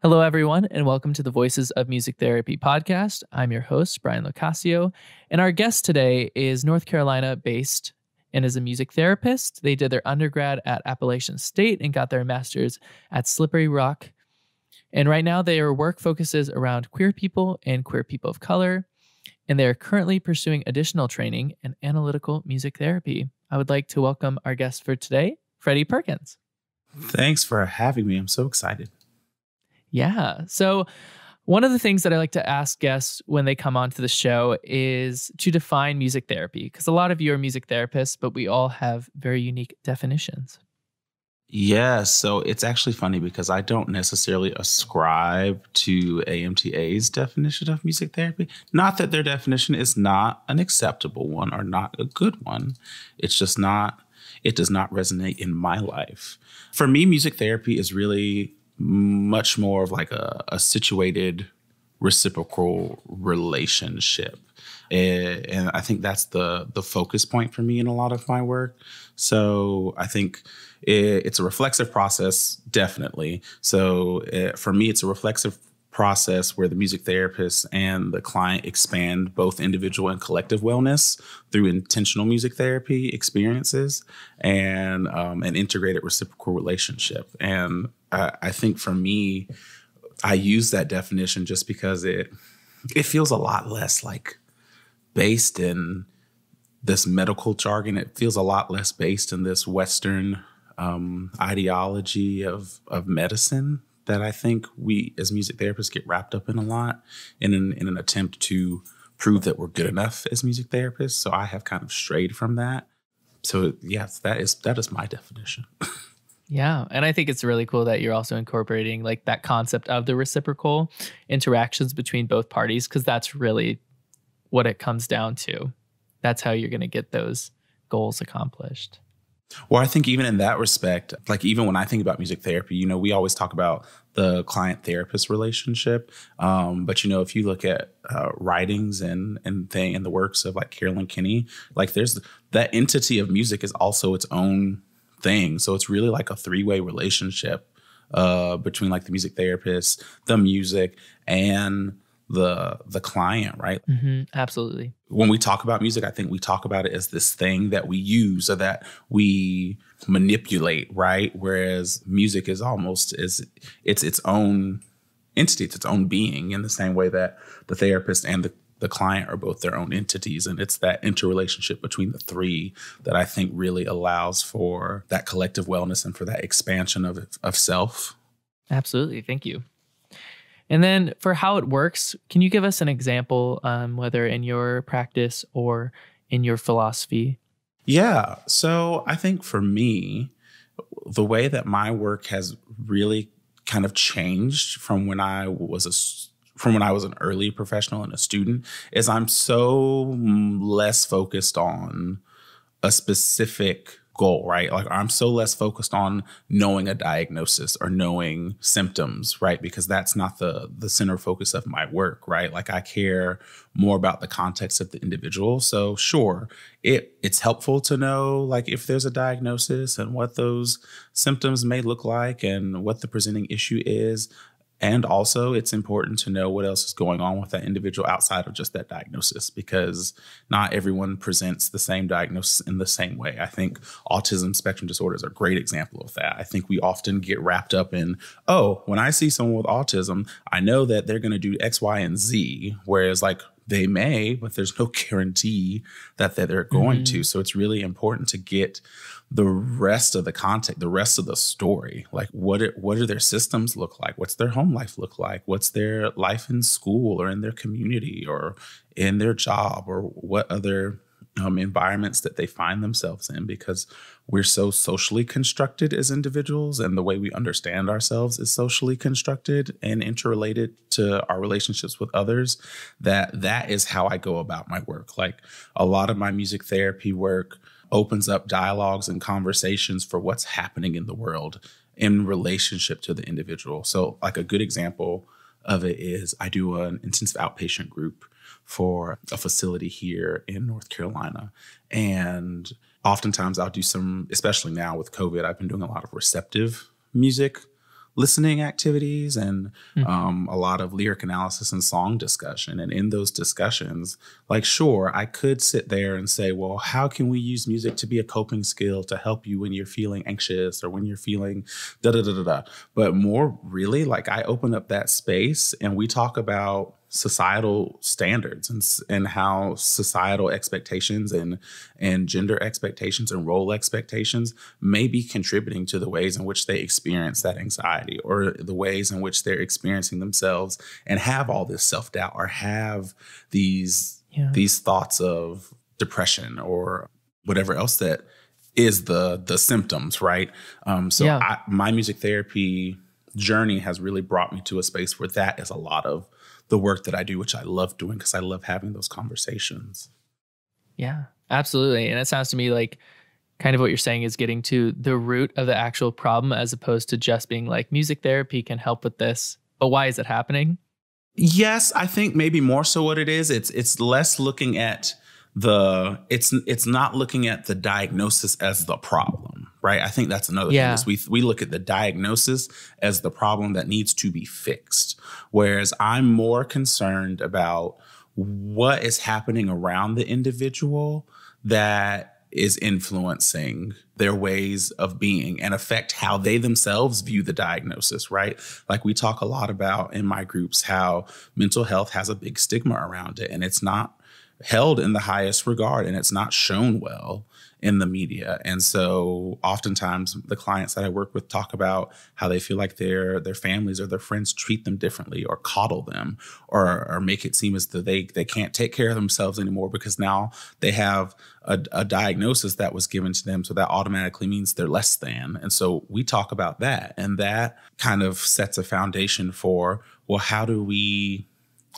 Hello, everyone, and welcome to the Voices of Music Therapy podcast. I'm your host, Brian Locascio, and our guest today is North Carolina based and is a music therapist. They did their undergrad at Appalachian State and got their master's at Slippery Rock. And right now, their work focuses around queer people and queer people of color, and they are currently pursuing additional training in analytical music therapy. I would like to welcome our guest for today, Freddy Perkins. Thanks for having me. I'm so excited. Yeah. So one of the things that I like to ask guests when they come onto the show is to define music therapy, because a lot of you are music therapists, but we all have very unique definitions. Yeah, so it's actually funny because I don't necessarily ascribe to AMTA's definition of music therapy. Not that their definition is not an acceptable one or not a good one. It's just not, it does not resonate in my life. For me, music therapy is really much more of like a situated reciprocal relationship. And I think that's the focus point for me in a lot of my work. So I think it's a reflexive process, definitely. So for me, it's a reflexive process where the music therapist and the client expand both individual and collective wellness through intentional music therapy experiences and an integrated reciprocal relationship. And I think for me, I use that definition just because it feels a lot less like based in this medical jargon. It feels a lot less based in this Western ideology of medicine that I think we as music therapists get wrapped up in a lot in an attempt to prove that we're good enough as music therapists. So I have kind of strayed from that. So yes, that is my definition. Yeah. And I think it's really cool that you're also incorporating like that concept of the reciprocal interactions between both parties, because that's really what it comes down to. That's how you're going to get those goals accomplished. Well, I think even in that respect, like even when I think about music therapy, you know, we always talk about the client-therapist relationship. But, you know, if you look at writings and the works of like Carolyn Kinney, like there's that entity of music is also its own thing. So it's really like a three-way relationship between like the music therapist, the music, and the client, right? Mm-hmm, absolutely. When we talk about music, I think we talk about it as this thing that we use or that we manipulate, right? Whereas music is almost it's its own entity, it's its own being, in the same way that the therapist and the client are both their own entities. And it's that interrelationship between the three that I think really allows for that collective wellness and for that expansion of self. Absolutely. Thank you. And then for how it works, can you give us an example, whether in your practice or in your philosophy? Yeah. So I think for me, the way that my work has really kind of changed from when I was an early professional and a student is I'm so less focused on a specific goal, right? Like I'm so less focused on knowing a diagnosis or knowing symptoms, right? Because that's not the center focus of my work, right? Like I care more about the context of the individual. So sure, it's helpful to know like if there's a diagnosis and what those symptoms may look like and what the presenting issue is. And also, it's important to know what else is going on with that individual outside of just that diagnosis, because not everyone presents the same diagnosis in the same way. I think autism spectrum disorder is a great example of that. I think we often get wrapped up in, oh, when I see someone with autism, I know that they're going to do X, Y, and Z, whereas like they may, but there's no guarantee that they're going to. So it's really important to get the rest of the context, the rest of the story. Like what do their systems look like? What's their home life look like? What's their life in school or in their community or in their job, or what other environments that they find themselves in? Because we're so socially constructed as individuals, and the way we understand ourselves is socially constructed and interrelated to our relationships with others, that is how I go about my work. Like a lot of my music therapy work opens up dialogues and conversations for what's happening in the world in relationship to the individual. So like a good example of it is I do an intensive outpatient group for a facility here in North Carolina. And oftentimes I'll do some, especially now with COVID, I've been doing a lot of receptive music listening activities and Mhm. a lot of lyric analysis and song discussion. And in those discussions, like, sure, I could sit there and say, well, how can we use music to be a coping skill to help you when you're feeling anxious or when you're feeling da da da da da. But more really, like, I open up that space and we talk about societal standards and how societal expectations and gender expectations and role expectations may be contributing to the ways in which they experience that anxiety or the ways in which they're experiencing themselves and have all this self-doubt or have these Yeah. thoughts of depression or whatever else that is the symptoms, right? Yeah. My music therapy journey has really brought me to a space where that is a lot of the work that I do, which I love doing because I love having those conversations. Yeah, absolutely. And it sounds to me like kind of what you're saying is getting to the root of the actual problem as opposed to just being like music therapy can help with this, but why is it happening? Yes, I think maybe more so what it is. It's less looking at it's not looking at the diagnosis as the problem, right? I think that's another thing Yeah. is we look at the diagnosis as the problem that needs to be fixed. Whereas I'm more concerned about what is happening around the individual that is influencing their ways of being and affect how they themselves view the diagnosis, right? Like we talk a lot about in my groups how mental health has a big stigma around it and it's not held in the highest regard and it's not shown well in the media. And so oftentimes the clients that I work with talk about how they feel like their families or their friends treat them differently or coddle them or make it seem as though they can't take care of themselves anymore because now they have a diagnosis that was given to them. So that automatically means they're less than. And so we talk about that. And that kind of sets a foundation for, well, how do we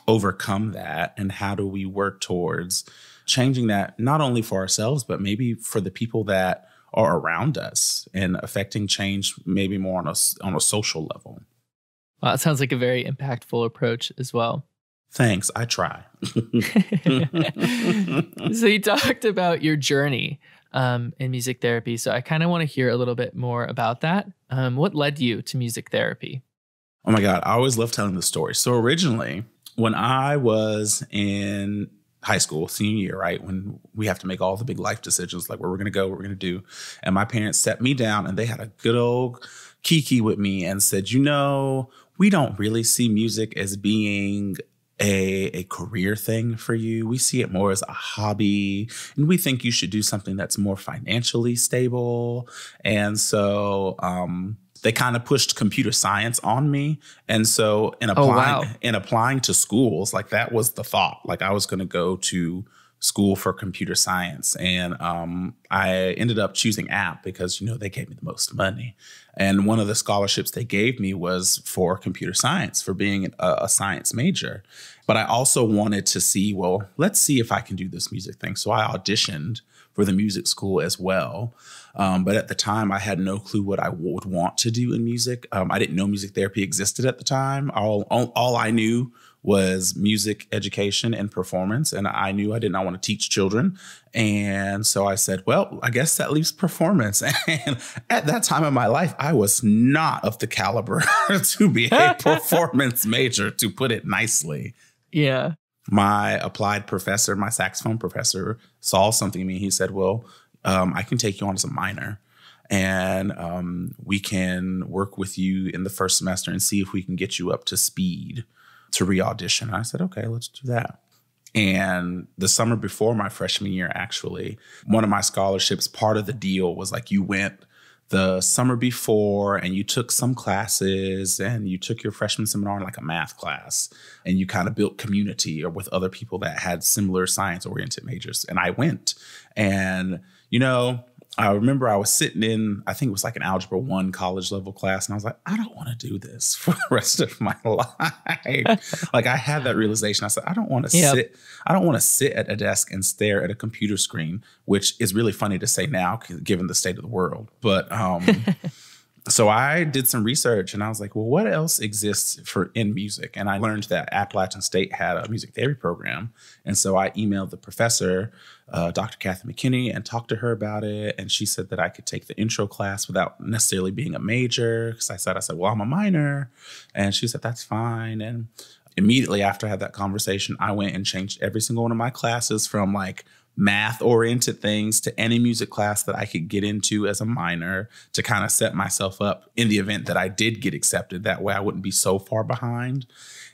overcome that and how do we work towards changing that not only for ourselves but maybe for the people that are around us and affecting change maybe more on a social level. Well, it sounds like a very impactful approach as well. Thanks, I try. So you talked about your journey in music therapy. So I kind of want to hear a little bit more about that. What led you to music therapy? Oh my God, I always love telling the story. So originally, when I was in high school, senior year, right, when we have to make all the big life decisions, like where we're going to go, what we're going to do. And my parents set me down and they had a good old kiki with me and said, you know, we don't really see music as being a career thing for you. We see it more as a hobby. And we think you should do something that's more financially stable. And so, they kind of pushed computer science on me. And so in applying to schools, like that was the thought. Like I was going to go to school for computer science. And I ended up choosing App because, you know, they gave me the most money. And one of the scholarships they gave me was for computer science, for being a science major. But I also wanted to see, well, let's see if I can do this music thing. So I auditioned for the music school as well. But at the time, I had no clue what I would want to do in music. I didn't know music therapy existed at the time. All I knew was music education and performance. And I knew I did not want to teach children. And so I said, well, I guess that leaves performance. And at that time in my life, I was not of the caliber to be a performance major, to put it nicely. Yeah. My applied professor, my saxophone professor, saw something in me. He said, well, I can take you on as a minor and we can work with you in the first semester and see if we can get you up to speed to re-audition. And I said, okay, let's do that. And the summer before my freshman year, actually, one of my scholarships, part of the deal was like you went the summer before and you took some classes and you took your freshman seminar in like a math class and you kind of built community or with other people that had similar science oriented majors. And I went and, you know, I remember I was sitting in, I think it was like an Algebra 1 college level class. And I was like, I don't want to do this for the rest of my life. Like I had that realization. I said, I don't want to sit at a desk and stare at a computer screen, which is really funny to say now, given the state of the world. But So I did some research and I was like, well, what else exists in music? And I learned that Appalachian State had a music therapy program. And so I emailed the professor, Dr. Kathy McKinney, and talked to her about it. And she said that I could take the intro class without necessarily being a major. Because I said, well, I'm a minor. And she said, that's fine. And immediately after I had that conversation, I went and changed every single one of my classes from like math-oriented things to any music class that I could get into as a minor to kind of set myself up in the event that I did get accepted. That way I wouldn't be so far behind.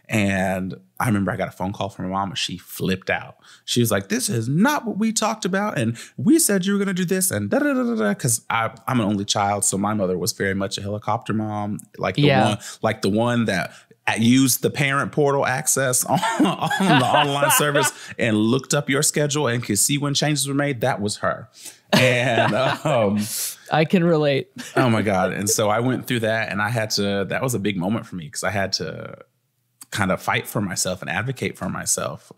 And I remember I got a phone call from my mom and she flipped out. She was like, this is not what we talked about. And we said you were going to do this and da-da-da-da-da. Because I'm an only child. So my mother was very much a helicopter mom, like the one that used the parent portal access on the online service and looked up your schedule and could see when changes were made. That was her. And I can relate. Oh my God. And so I went through that and that was a big moment for me because I had to kind of fight for myself and advocate for myself.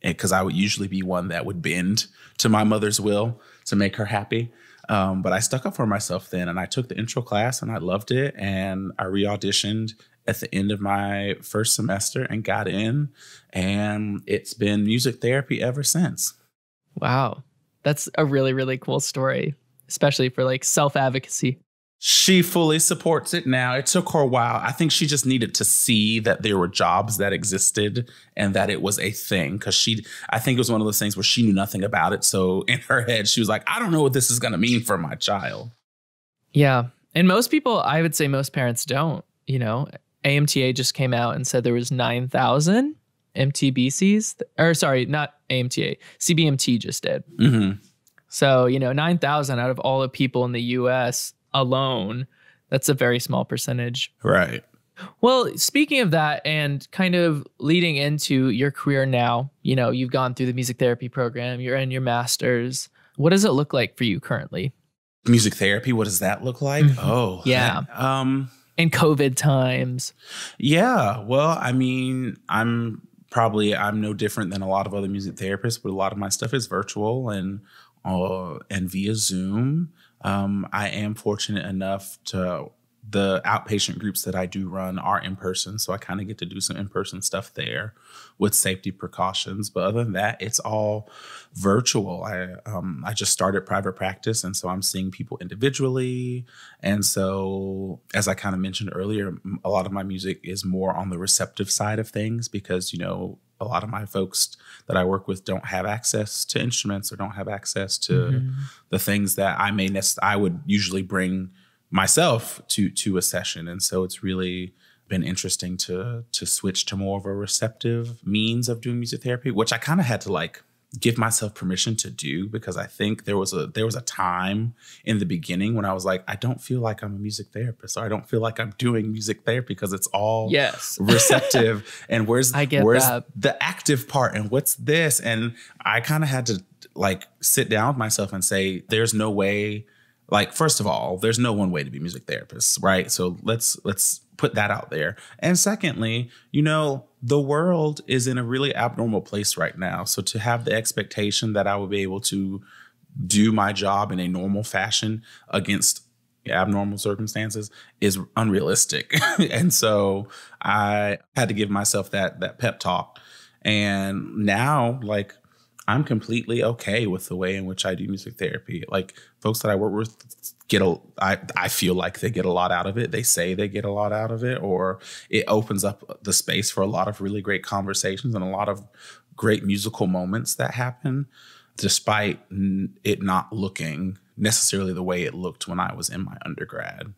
Because I would usually be one that would bend to my mother's will to make her happy. But I stuck up for myself then and I took the intro class and I loved it. And I re-auditioned at the end of my first semester and got in. And it's been music therapy ever since. Wow. That's a really, really cool story, especially for like self-advocacy. She fully supports it now. It took her a while. I think she just needed to see that there were jobs that existed and that it was a thing. Because I think it was one of those things where she knew nothing about it. So in her head, she was like, I don't know what this is going to mean for my child. Yeah. And most people, I would say most parents don't, AMTA just came out and said there was 9,000 MTBCs, or sorry, not AMTA, CBMT just did. Mm-hmm. So, 9,000 out of all the people in the US alone, that's a very small percentage. Right. Well, speaking of that and kind of leading into your career now, you've gone through the music therapy program, you're in your master's. What does it look like for you currently? Music therapy, what does that look like? Mm-hmm. Oh, yeah. In COVID times. Yeah. Well, I mean, I'm no different than a lot of other music therapists, but a lot of my stuff is virtual and via Zoom. I am fortunate enough the outpatient groups that I do run are in person. So I kind of get to do some in-person stuff there with safety precautions. But other than that, it's all virtual. I just started private practice. And so I'm seeing people individually. And so as I kind of mentioned earlier, a lot of my music is more on the receptive side of things because, a lot of my folks that I work with don't have access to instruments or don't have access to the things that I would usually bring myself to a session. And so it's really been interesting to switch to more of a receptive means of doing music therapy, which I kind of had to give myself permission to do because I think there was a time in the beginning when I was like, I don't feel like I'm a music therapist or I don't feel like I'm doing music therapy because it's all receptive and where's the active part and what's this? And I kind of had to sit down with myself and say, there's no way. First of all, there's no one way to be music therapists, right? So let's put that out there. And secondly, the world is in a really abnormal place right now. So to have the expectation that I would be able to do my job in a normal fashion against abnormal circumstances is unrealistic. And so I had to give myself that pep talk. And now, I'm completely okay with the way in which I do music therapy. Folks that I work with I feel like they get a lot out of it. They say they get a lot out of it, or it opens up the space for a lot of really great conversations and a lot of great musical moments that happen, despite it not looking necessarily the way it looked when I was in my undergrad.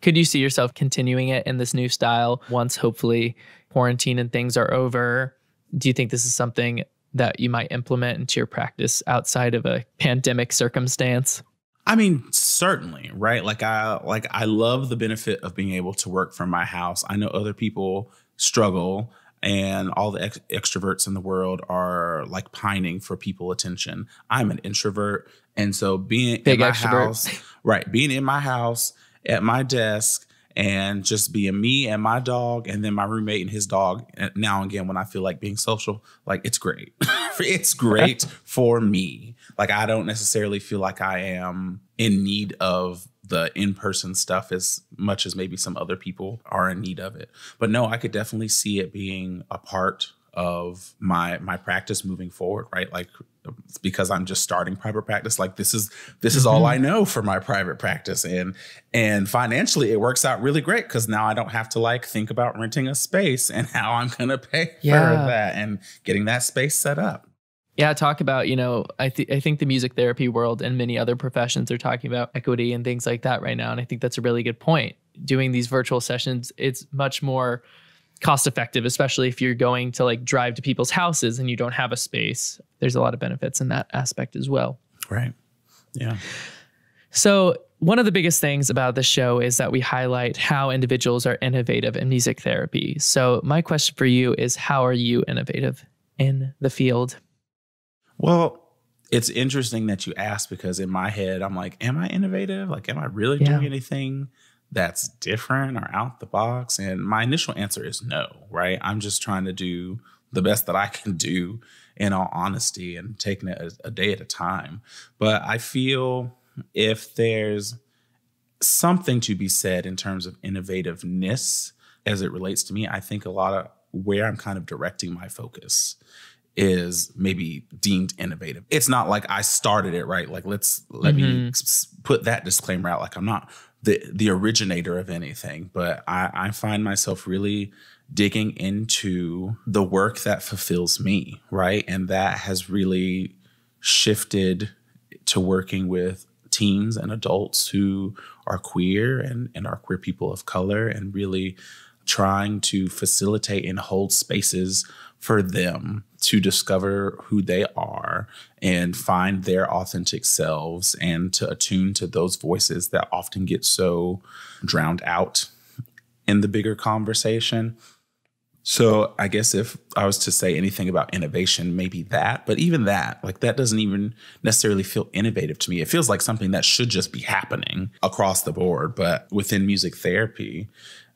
Could you see yourself continuing it in this new style once hopefully quarantine and things are over? Do you think this is something that you might implement into your practice outside of a pandemic circumstance? I mean, certainly, right? I love the benefit of being able to work from my house. I know other people struggle and all the extroverts in the world are pining for people attention. I'm an introvert. And so being in my house, right, being in my house at my desk and just being me and my dog and then my roommate and his dog now and again when I feel like being social, it's great. It's great for me. I don't necessarily feel like I am in need of the in-person stuff as much as maybe some other people are in need of it. But no, I could definitely see it being a part of my practice moving forward, right? Like, because I'm just starting private practice, like this is all I know for my private practice. And financially it works out really great because now I don't have to like think about renting a space and how I'm going to pay for that and getting that space set up. Yeah, talk about, I think the music therapy world and many other professions are talking about equity and things like that right now. And I think that's a really good point. Doing these virtual sessions, it's much more cost effective, especially if you're going to like drive to people's houses and you don't have a space. There's a lot of benefits in that aspect as well. Right. Yeah. So one of the biggest things about the show is that we highlight how individuals are innovative in music therapy. So my question for you is, how are you innovative in the field? Well, it's interesting that you ask, because in my head, I'm like, am I innovative? Like, am I really doing anything that's different or out the box? And my initial answer is no, right? I'm just trying to do the best that I can do in all honesty and taking it a day at a time. But I feel if there's something to be said in terms of innovativeness as it relates to me, I think a lot of where I'm kind of directing my focus is maybe deemed innovative. It's not like I started it, right? Like, let me put that disclaimer out. Like, I'm not the originator of anything, but I find myself really digging into the work that fulfills me, right? And that has really shifted to working with teens and adults who are queer and are queer people of color, and really trying to facilitate and hold spaces for them to discover who they are and find their authentic selves, and to attune to those voices that often get so drowned out in the bigger conversation. So I guess if I was to say anything about innovation, maybe that, but even that, like, that doesn't even necessarily feel innovative to me. It feels like something that should just be happening across the board. But within music therapy,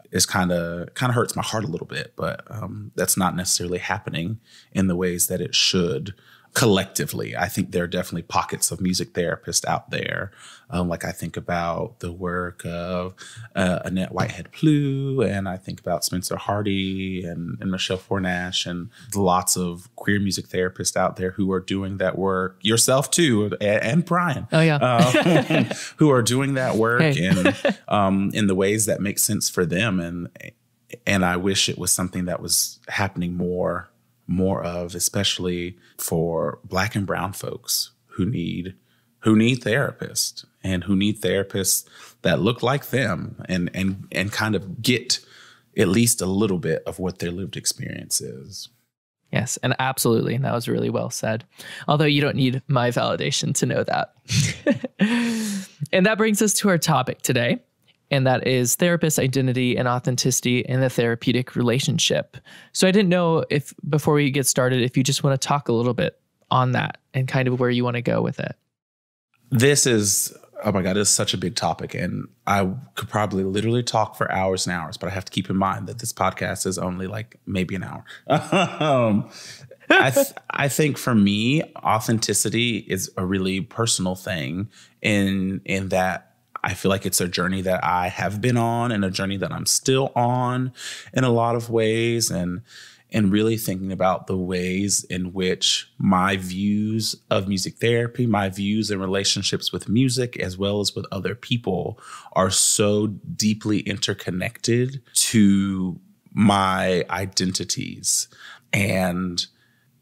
is kind of hurts my heart a little bit, but that's not necessarily happening in the ways that it should collectively. I think there are definitely pockets of music therapists out there. Like, I think about the work of Annette Whitehead-Plew, and I think about Spencer Hardy and Michelle Fornash, and lots of queer music therapists out there who are doing that work. Yourself too, and Brian. Oh yeah, who are doing that work in the ways that make sense for them. And I wish it was something that was happening more of, especially for Black and brown folks who need therapists, and who need therapists that look like them and kind of get at least a little bit of what their lived experience is. Yes, and absolutely. And that was really well said. Although you don't need my validation to know that. And that brings us to our topic today. And that is therapist identity and authenticity in the therapeutic relationship. So I didn't know if, before we get started, if you just want to talk a little bit on that and kind of where you want to go with it. This is, oh my God, it's such a big topic. And I could probably literally talk for hours and hours, but I have to keep in mind that this podcast is only like maybe an hour. I think for me, authenticity is a really personal thing in that I feel like it's a journey that I have been on, and a journey that I'm still on in a lot of ways, and really thinking about the ways in which my views of music therapy, my views and relationships with music, as well as with other people, are so deeply interconnected to my identities, and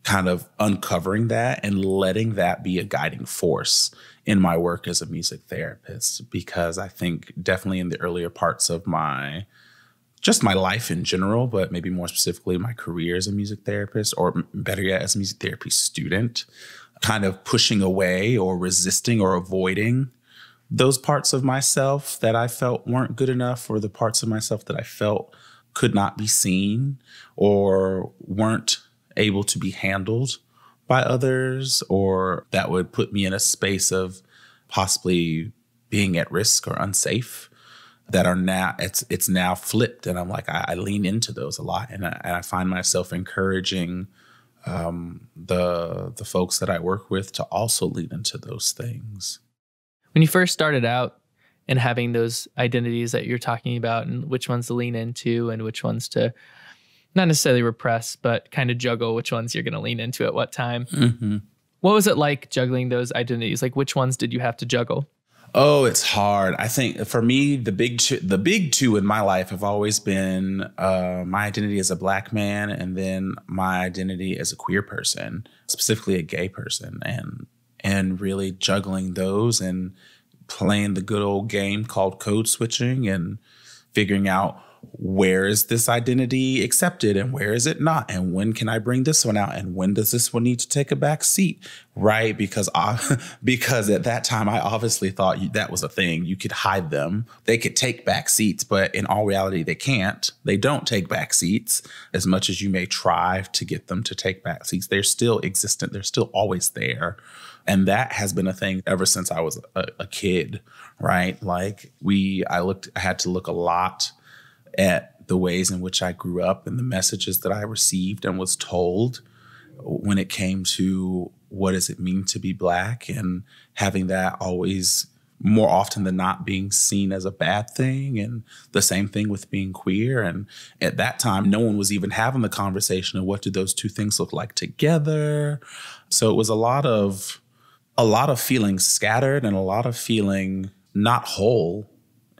kind of uncovering that and letting that be a guiding force in my work as a music therapist. Because I think definitely in the earlier parts of my life in general, but maybe more specifically my career as a music therapist, or better yet, as a music therapy student, kind of pushing away or resisting or avoiding those parts of myself that I felt weren't good enough, or the parts of myself that I felt could not be seen or weren't able to be handled by others, or that would put me in a space of possibly being at risk or unsafe, that are now, it's now flipped. And I'm like, I lean into those a lot. And I find myself encouraging the folks that I work with to also lean into those things. When you first started out and having those identities that you're talking about, and which ones to lean into and which ones to not necessarily repress, but kind of juggle which ones you're going to lean into at what time. Mm-hmm. What was it like juggling those identities? Like, which ones did you have to juggle? Oh, it's hard. I think for me, the big two in my life have always been my identity as a Black man, and then my identity as a queer person, specifically a gay person, and really juggling those and playing the good old game called code switching and figuring out, where is this identity accepted and where is it not? And when can I bring this one out? And when does this one need to take a back seat? Right? Because at that time, I obviously thought that was a thing. You could hide them. They could take back seats, but in all reality, they can't. They don't take back seats as much as you may try to get them to take back seats. They're still existent. They're still always there. And that has been a thing ever since I was a kid, right? Like I had to look a lot at the ways in which I grew up and the messages that I received and was told when it came to what does it mean to be Black, and having that always more often than not being seen as a bad thing, and the same thing with being queer. And at that time, no one was even having the conversation of what do those two things look like together. So it was a lot of feeling scattered and a lot of feeling not whole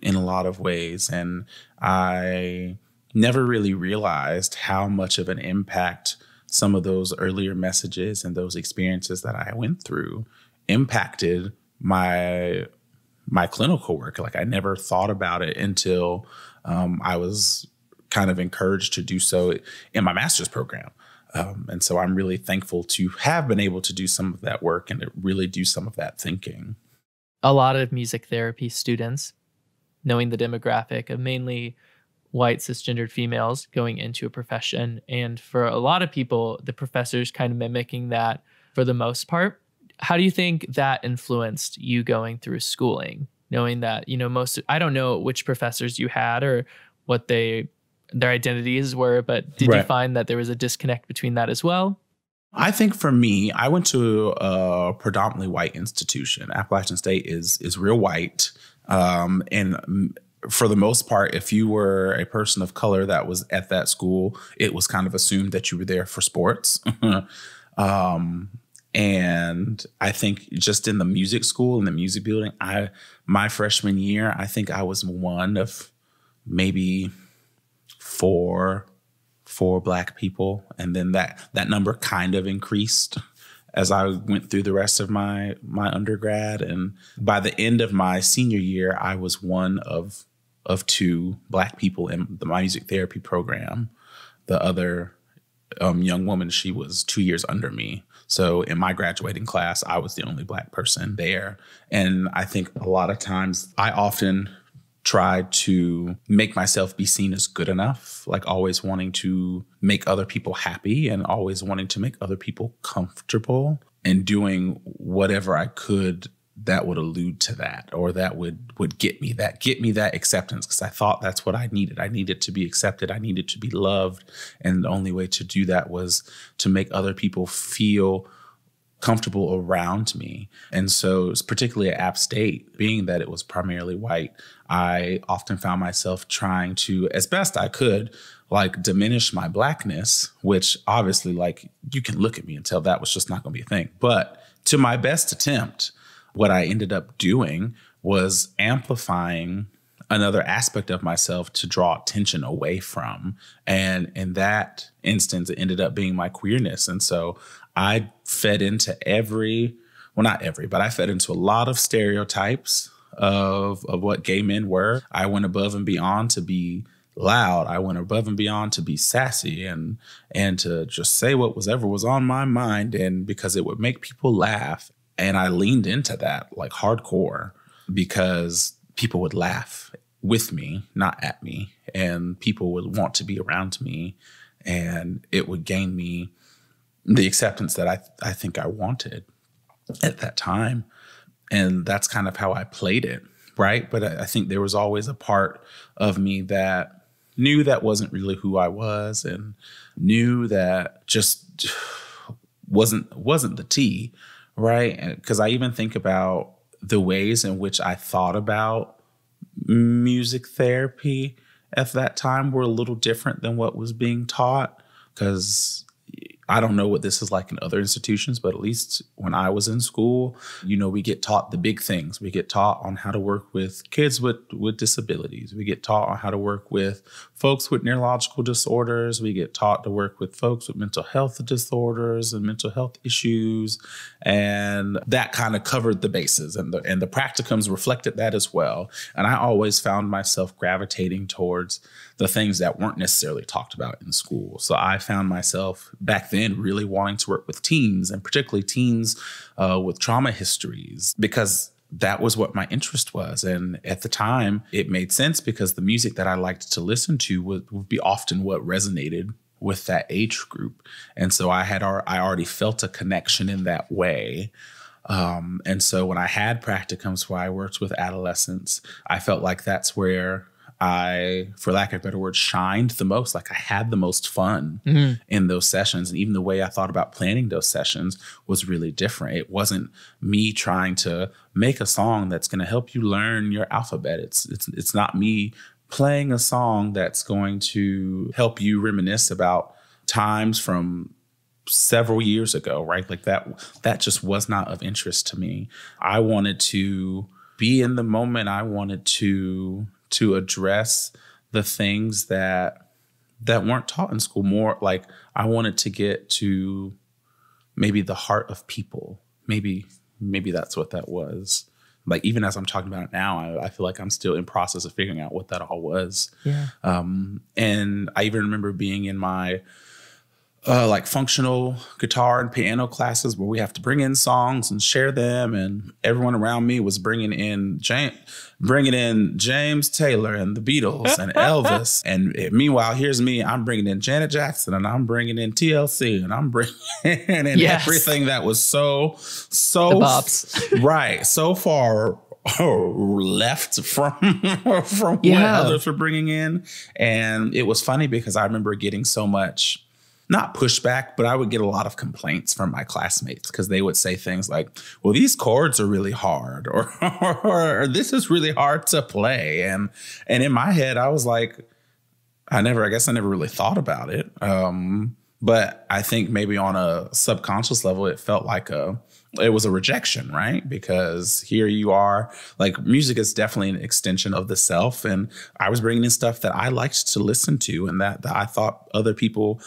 in a lot of ways. And I never really realized how much of an impact some of those earlier messages and those experiences that I went through impacted my clinical work. Like I never thought about it until I was kind of encouraged to do so in my master's program. And so I'm really thankful to have been able to do some of that work and to really do some of that thinking. A lot of music therapy students, knowing the demographic of mainly white cisgendered females going into a profession. And for a lot of people, the professors kind of mimicking that for the most part. How do you think that influenced you going through schooling? Knowing that, I don't know which professors you had or what their identities were, but did you find that there was a disconnect between that as well? I think for me, I went to a predominantly white institution. Appalachian State is real white. And for the most part, if you were a person of color that was at that school, it was kind of assumed that you were there for sports. And I think just in the music school, in the music building, my freshman year, I think I was one of maybe four Black people. And then that number kind of increased as I went through the rest of my undergrad. And by the end of my senior year, I was one of two Black people in my music therapy program. The other young woman, she was 2 years under me. So in my graduating class, I was the only Black person there. And I think a lot of times I often tried to make myself be seen as good enough, like always wanting to make other people happy and always wanting to make other people comfortable, and doing whatever I could that would allude to that, or that would get me that acceptance, because I thought that's what I needed. I needed to be accepted. I needed to be loved. And the only way to do that was to make other people feel comfortable around me. And so particularly at App State, being that it was primarily white, I often found myself trying to, as best I could, like diminish my Blackness, which obviously like you can look at me and tell that was just not going to be a thing. But to my best attempt, what I ended up doing was amplifying another aspect of myself to draw attention away from. And in that instance, it ended up being my queerness. And so I fed into I fed into a lot of stereotypes of what gay men were. I went above and beyond to be loud. I went above and beyond to be sassy and to just say what was on my mind, and because it would make people laugh. And I leaned into that like hardcore because people would laugh with me, not at me, and people would want to be around me, and it would gain me the acceptance that I think I wanted at that time. And that's kind of how I played it, right? But I think there was always a part of me that knew that wasn't really who I was, and knew that just wasn't the tea, right? Because I even think about the ways in which I thought about music therapy at that time were a little different than what was being taught, because I don't know what this is like in other institutions, but at least when I was in school, we get taught the big things. We get taught on how to work with kids with disabilities. We get taught on how to work with folks with neurological disorders. We get taught to work with folks with mental health disorders and mental health issues. And that kind of covered the bases, and the practicums reflected that as well. And I always found myself gravitating towards the things that weren't necessarily talked about in school. So I found myself back then really wanting to work with teens, and particularly teens with trauma histories, because that was what my interest was. And at the time, it made sense because the music that I liked to listen to would be often what resonated with that age group. And so I already felt a connection in that way. And so when I had practicums where I worked with adolescents, I felt like that's where I, for lack of a better word, shined the most. Like I had the most fun in those sessions. And even the way I thought about planning those sessions was really different. It wasn't me trying to make a song that's going to help you learn your alphabet. It's not me playing a song that's going to help you reminisce about times from several years ago, right? Like that just was not of interest to me. I wanted to be in the moment. I wanted to address the things that weren't taught in school. More like I wanted to get to maybe the heart of people. Maybe that's what that was. Like even as I'm talking about it now, I feel like I'm still in process of figuring out what that all was. Yeah. And I even remember being in my like functional guitar and piano classes where we have to bring in songs and share them. And everyone around me was bringing in James Taylor and the Beatles and Elvis. And meanwhile, here's me. I'm bringing in Janet Jackson, and I'm bringing in TLC, and I'm bringing in everything that was so the bops. Right. So far left from what others were bringing in. And it was funny because I remember getting so much, not pushback, but I would get a lot of complaints from my classmates because they would say things like, well, these chords are really hard, or this is really hard to play. And in my head, I was like, I never really thought about it. But I think maybe on a subconscious level, it felt like it was a rejection, right? Because here you are, like music is definitely an extension of the self. And I was bringing in stuff that I liked to listen to and that I thought other people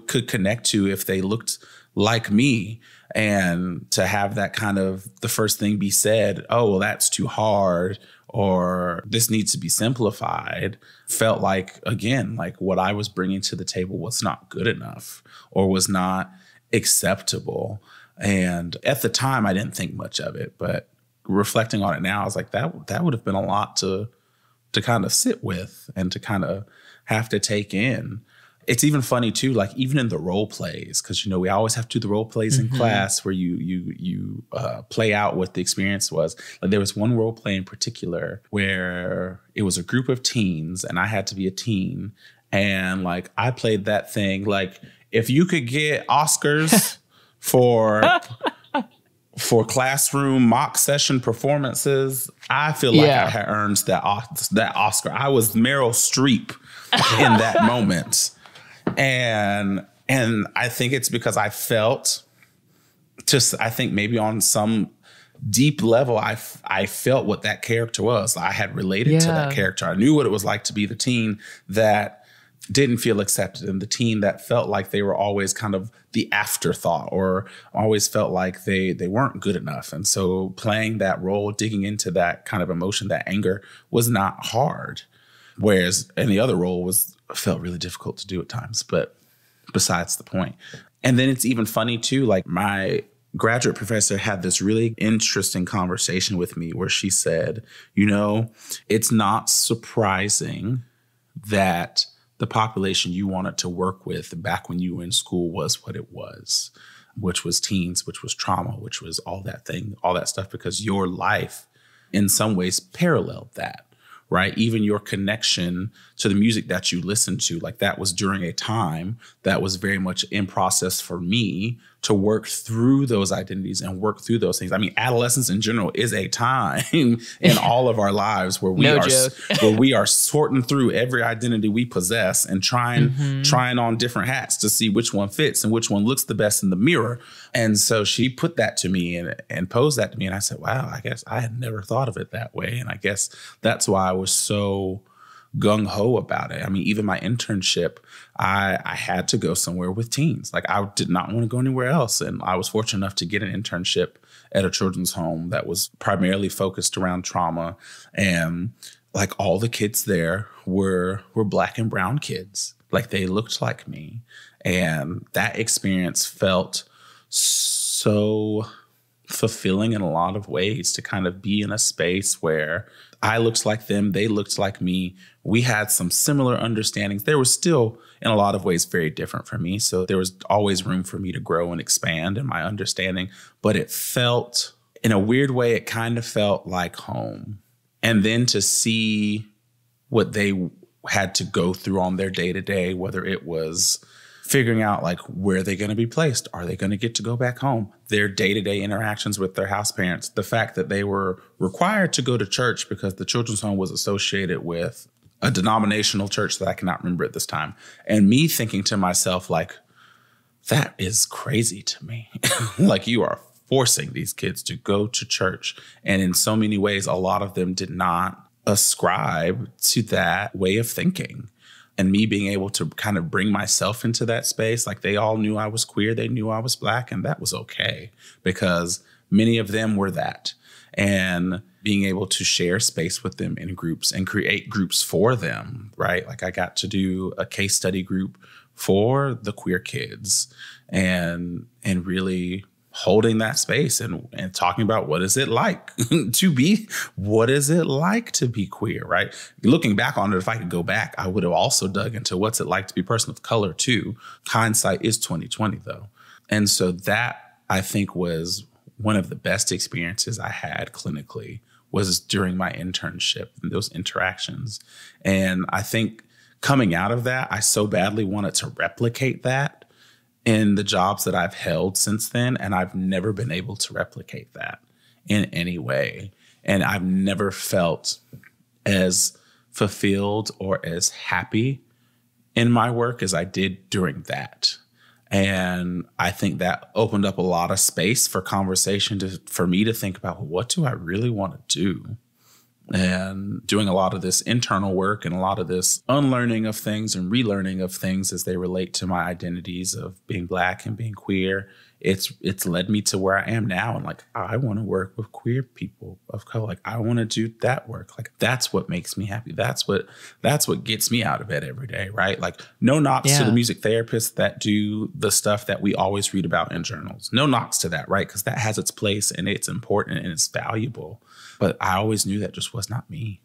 could connect to if they looked like me. And to have that kind of the first thing be said, oh, well, that's too hard, or this needs to be simplified, felt like, again, like what I was bringing to the table was not good enough or was not acceptable. And at the time, I didn't think much of it. But reflecting on it now, I was like, that would have been a lot to kind of sit with and to kind of have to take in. It's even funny too, like even in the role plays, because we always have to do the role plays in class where you play out what the experience was. Like there was one role play in particular where it was a group of teens and I had to be a teen, and like I played that thing like if you could get Oscars for classroom mock session performances, I feel like I had earned that Oscar. I was Meryl Streep in that moment. And I think it's because I felt I think maybe on some deep level, I felt what that character was. I had related to that character. I knew what it was like to be the teen that didn't feel accepted and the teen that felt like they were always kind of the afterthought or always felt like they weren't good enough. And so playing that role, digging into that kind of emotion, that anger was not hard. Whereas any other role felt really difficult to do at times, but besides the point. And then it's even funny too, like my graduate professor had this really interesting conversation with me where she said, it's not surprising that the population you wanted to work with back when you were in school was what it was, which was teens, which was trauma, which was all that stuff, because your life in some ways paralleled that. Right. Even your connection to the music that you listen to, like that was during a time that was very much in process for me to work through those identities and work through those things. I mean, adolescence in general is a time in all of our lives where we are sorting through every identity we possess and trying on different hats to see which one fits and which one looks the best in the mirror. And so she put that to me and posed that to me. And I said, wow, I guess I had never thought of it that way. And I guess that's why I was so gung-ho about it. I mean, even my internship, I had to go somewhere with teens. Like, I did not want to go anywhere else. And I was fortunate enough to get an internship at a children's home that was primarily focused around trauma. And like, all the kids there were Black and brown kids. Like, they looked like me. And that experience felt so fulfilling in a lot of ways, to kind of be in a space where I looked like them, they looked like me. We had some similar understandings. They were still, in a lot of ways, very different from me. So there was always room for me to grow and expand in my understanding. But it felt, in a weird way, it kind of felt like home. And then to see what they had to go through on their day-to-day, whether it was figuring out, like, where are they going to be placed? Are they going to get to go back home? Their day-to-day interactions with their house parents, the fact that they were required to go to church because the children's home was associated with a denominational church that I cannot remember at this time. And me thinking to myself, like, that is crazy to me. Like, you are forcing these kids to go to church. And in so many ways, a lot of them did not ascribe to that way of thinking. And me being able to kind of bring myself into that space, like, they all knew I was queer, they knew I was Black, and that was okay, because many of them were that. And being able to share space with them in groups and create groups for them, right? Like, I got to do a case study group for the queer kids and really holding that space and talking about what is it like to be queer, right? Looking back on it, if I could go back, I would have also dug into what's it like to be a person of color too. Hindsight is 2020 though. And so that, I think, was one of the best experiences I had clinically, was during my internship and those interactions. And I think coming out of that, I so badly wanted to replicate that in the jobs that I've held since then. And I've never been able to replicate that in any way. And I've never felt as fulfilled or as happy in my work as I did during that. And I think that opened up a lot of space for conversation for me to think about, well, what do I really want to do? And doing a lot of this internal work and a lot of this unlearning of things and relearning of things as they relate to my identities of being Black and being queer, it's led me to where I am now. And like, I want to work with queer people of color. Like, I want to do that work. Like, that's what makes me happy. That's what gets me out of bed every day, right? Like, no knocks to the music therapists that do the stuff that we always read about in journals. No knocks to that, right? Because that has its place and it's important and it's valuable. But I always knew that just was not me.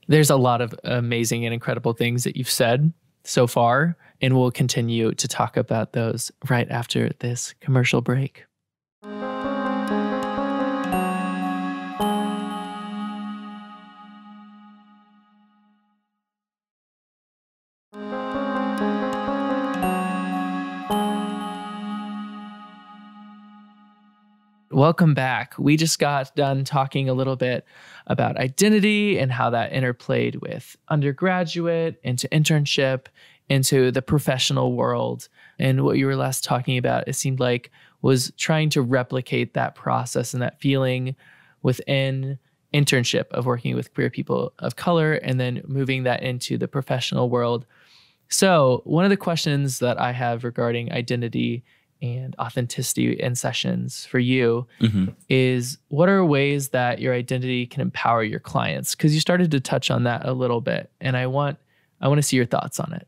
There's a lot of amazing and incredible things that you've said so far, and we'll continue to talk about those right after this commercial break. Welcome back. We just got done talking a little bit about identity and how that interplayed with undergraduate, into internship, into the professional world. And what you were last talking about, it seemed like, was trying to replicate that process and that feeling within internship of working with queer people of color and then moving that into the professional world. So one of the questions that I have regarding identity and authenticity in sessions for you is, what are ways that your identity can empower your clients? Because you started to touch on that a little bit, and I want to see your thoughts on it.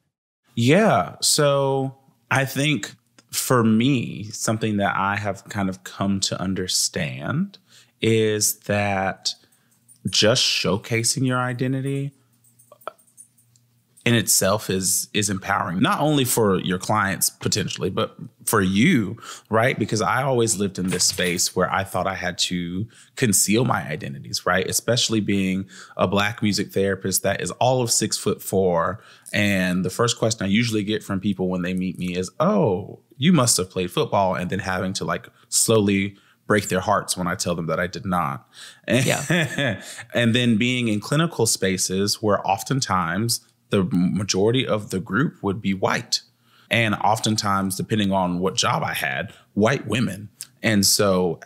Yeah. So I think for me, something that I have kind of come to understand is that just showcasing your identity in itself is empowering, not only for your clients potentially, but for you, right? Because I always lived in this space where I thought I had to conceal my identities, right? Especially being a Black music therapist that is all of 6'4". And the first question I usually get from people when they meet me is, oh, you must have played football, and then having to like slowly break their hearts when I tell them that I did not. Yeah. And then being in clinical spaces where oftentimes the majority of the group would be white. And oftentimes, depending on what job I had, white women. And so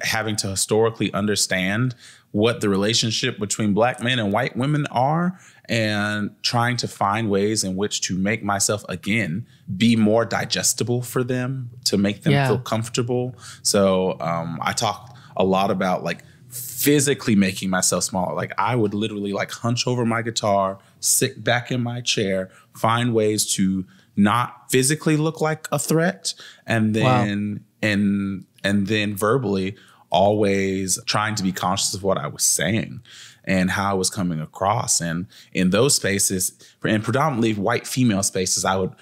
having to historically understand what the relationship between Black men and white women are, and trying to find ways in which to make myself, again, be more digestible for them, to make them feel comfortable. So I talk a lot about like physically making myself smaller. Like I would literally like hunch over my guitar, sit back in my chair, find ways to not physically look like a threat, and then and then verbally always trying to be conscious of what I was saying and how I was coming across. And in those spaces, and predominantly white female spaces, I would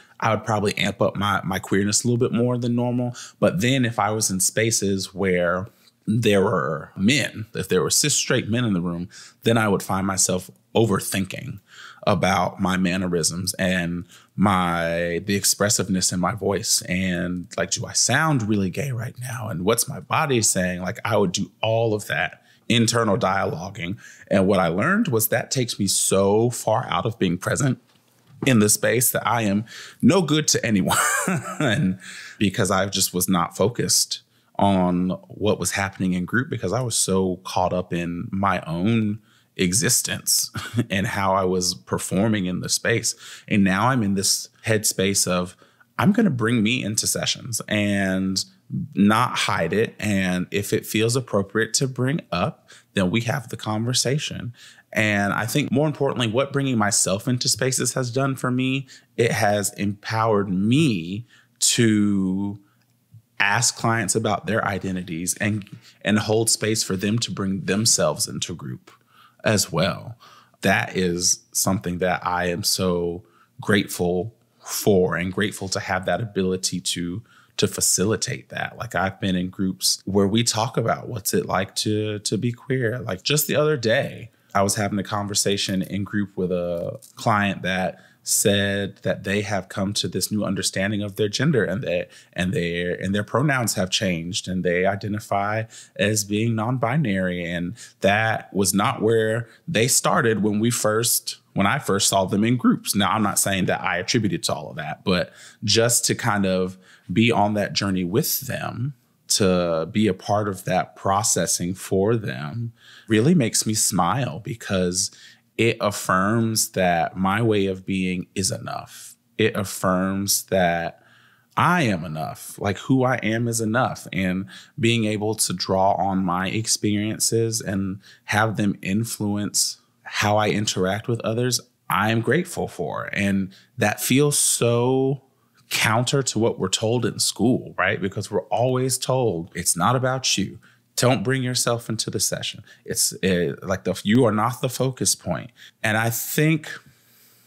probably amp up my queerness a little bit more than normal. But then if I was in spaces where there were men, if there were cis straight men in the room, then I would find myself overthinking about my mannerisms and the expressiveness in my voice. And like, do I sound really gay right now? And what's my body saying? Like I would do all of that internal dialoguing. And what I learned was that takes me so far out of being present in the space that I am no good to anyone because I just was not focused on what was happening in group, because I was so caught up in my own existence and how I was performing in the space. And now I'm in this headspace of, I'm going to bring me into sessions and not hide it. And if it feels appropriate to bring up, then we have the conversation. And I think more importantly, what bringing myself into spaces has done for me, it has empowered me to ask clients about their identities and hold space for them to bring themselves into group as well. That is something that I am so grateful for, and grateful to have that ability to facilitate that. Like I've been in groups where we talk about what's it like to be queer. Like just the other day, I was having a conversation in group with a client that said that they have come to this new understanding of their gender, and their pronouns have changed, and they identify as being non-binary. And that was not where they started when I first saw them in groups. Now, I'm not saying that I attributed to all of that, but just to kind of be on that journey with them, to be a part of that processing for them, really makes me smile, because it affirms that my way of being is enough. It affirms that I am enough, like who I am is enough. And being able to draw on my experiences and have them influence how I interact with others, I am grateful for. And that feels so counter to what we're told in school, right? Because we're always told it's not about you. Don't bring yourself into the session. It's you are not the focus point. And I think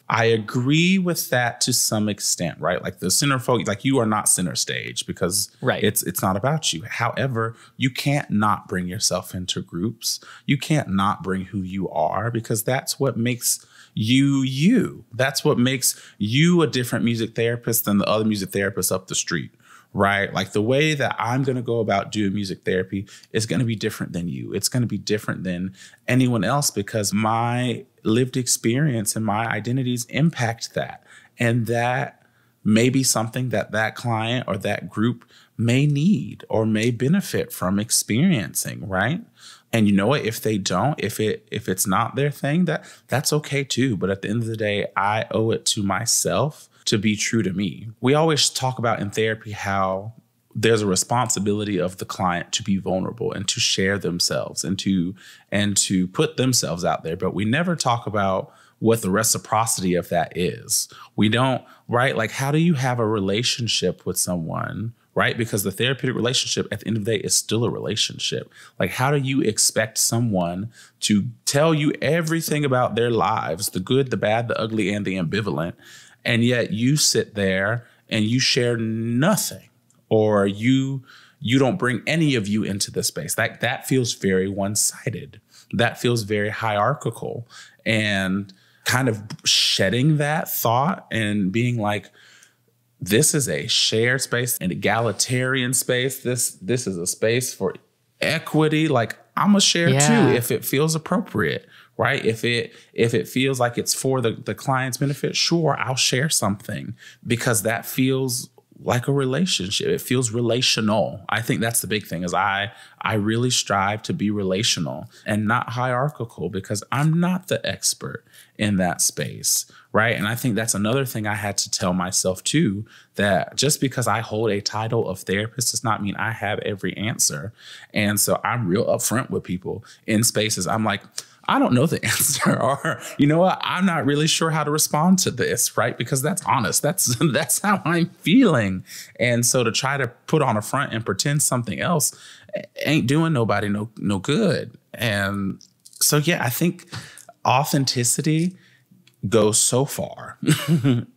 I agree with that to some extent, right? Like the center focus, like you are not center stage, because it's not about you. However, you can't not bring yourself into groups. You can't not bring who you are, because that's what makes you. That's what makes you a different music therapist than the other music therapists up the street. Right? Like the way that I'm going to go about doing music therapy is going to be different than you. It's going to be different than anyone else, because my lived experience and my identities impact that. And that may be something that client or that group may need or may benefit from experiencing, right? And you know what? If they don't, if it's not their thing, that's okay too. But at the end of the day, I owe it to myself to be true to me. We always talk about in therapy how there's a responsibility of the client to be vulnerable and to share themselves and to put themselves out there. But we never talk about what the reciprocity of that is. We don't, right? Like, how do you have a relationship with someone, right? Because the therapeutic relationship at the end of the day is still a relationship. Like, how do you expect someone to tell you everything about their lives, the good, the bad, the ugly, and the ambivalent, and yet you sit there and you share nothing, or you don't bring any of you into the space? That feels very one-sided. That feels very hierarchical. And kind of shedding that thought and being like, this is a shared space, an egalitarian space. This is a space for equity. Like, I'm gonna share too if it feels appropriate, right? If it feels like it's for the client's benefit, sure, I'll share something, because that feels like a relationship. It feels relational. I think that's the big thing, is I really strive to be relational and not hierarchical, because I'm not the expert in that space, right? And I think that's another thing I had to tell myself too, that just because I hold a title of therapist does not mean I have every answer. And so I'm real upfront with people in spaces. I'm like, I don't know the answer, or, you know what, I'm not really sure how to respond to this, right? Because that's honest. That's how I'm feeling. And so to try to put on a front and pretend something else ain't doing nobody no good. And so, yeah, I think authenticity goes so far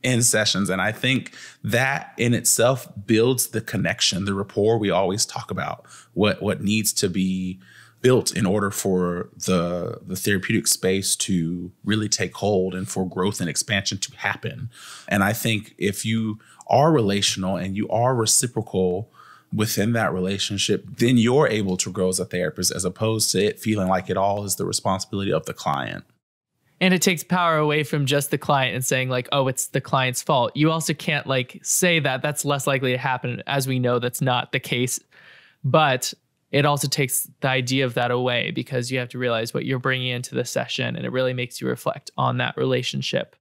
in sessions. And I think that in itself builds the connection, the rapport we always talk about, what needs to be built in order for the therapeutic space to really take hold and for growth and expansion to happen. And I think if you are relational and you are reciprocal within that relationship, then you're able to grow as a therapist, as opposed to it feeling like it all is the responsibility of the client. And it takes power away from just the client and saying like, oh, it's the client's fault. You also can't like say that that's less likely to happen. As we know, that's not the case. But it also takes the idea of that away, because you have to realize what you're bringing into the session, and it really makes you reflect on that relationship.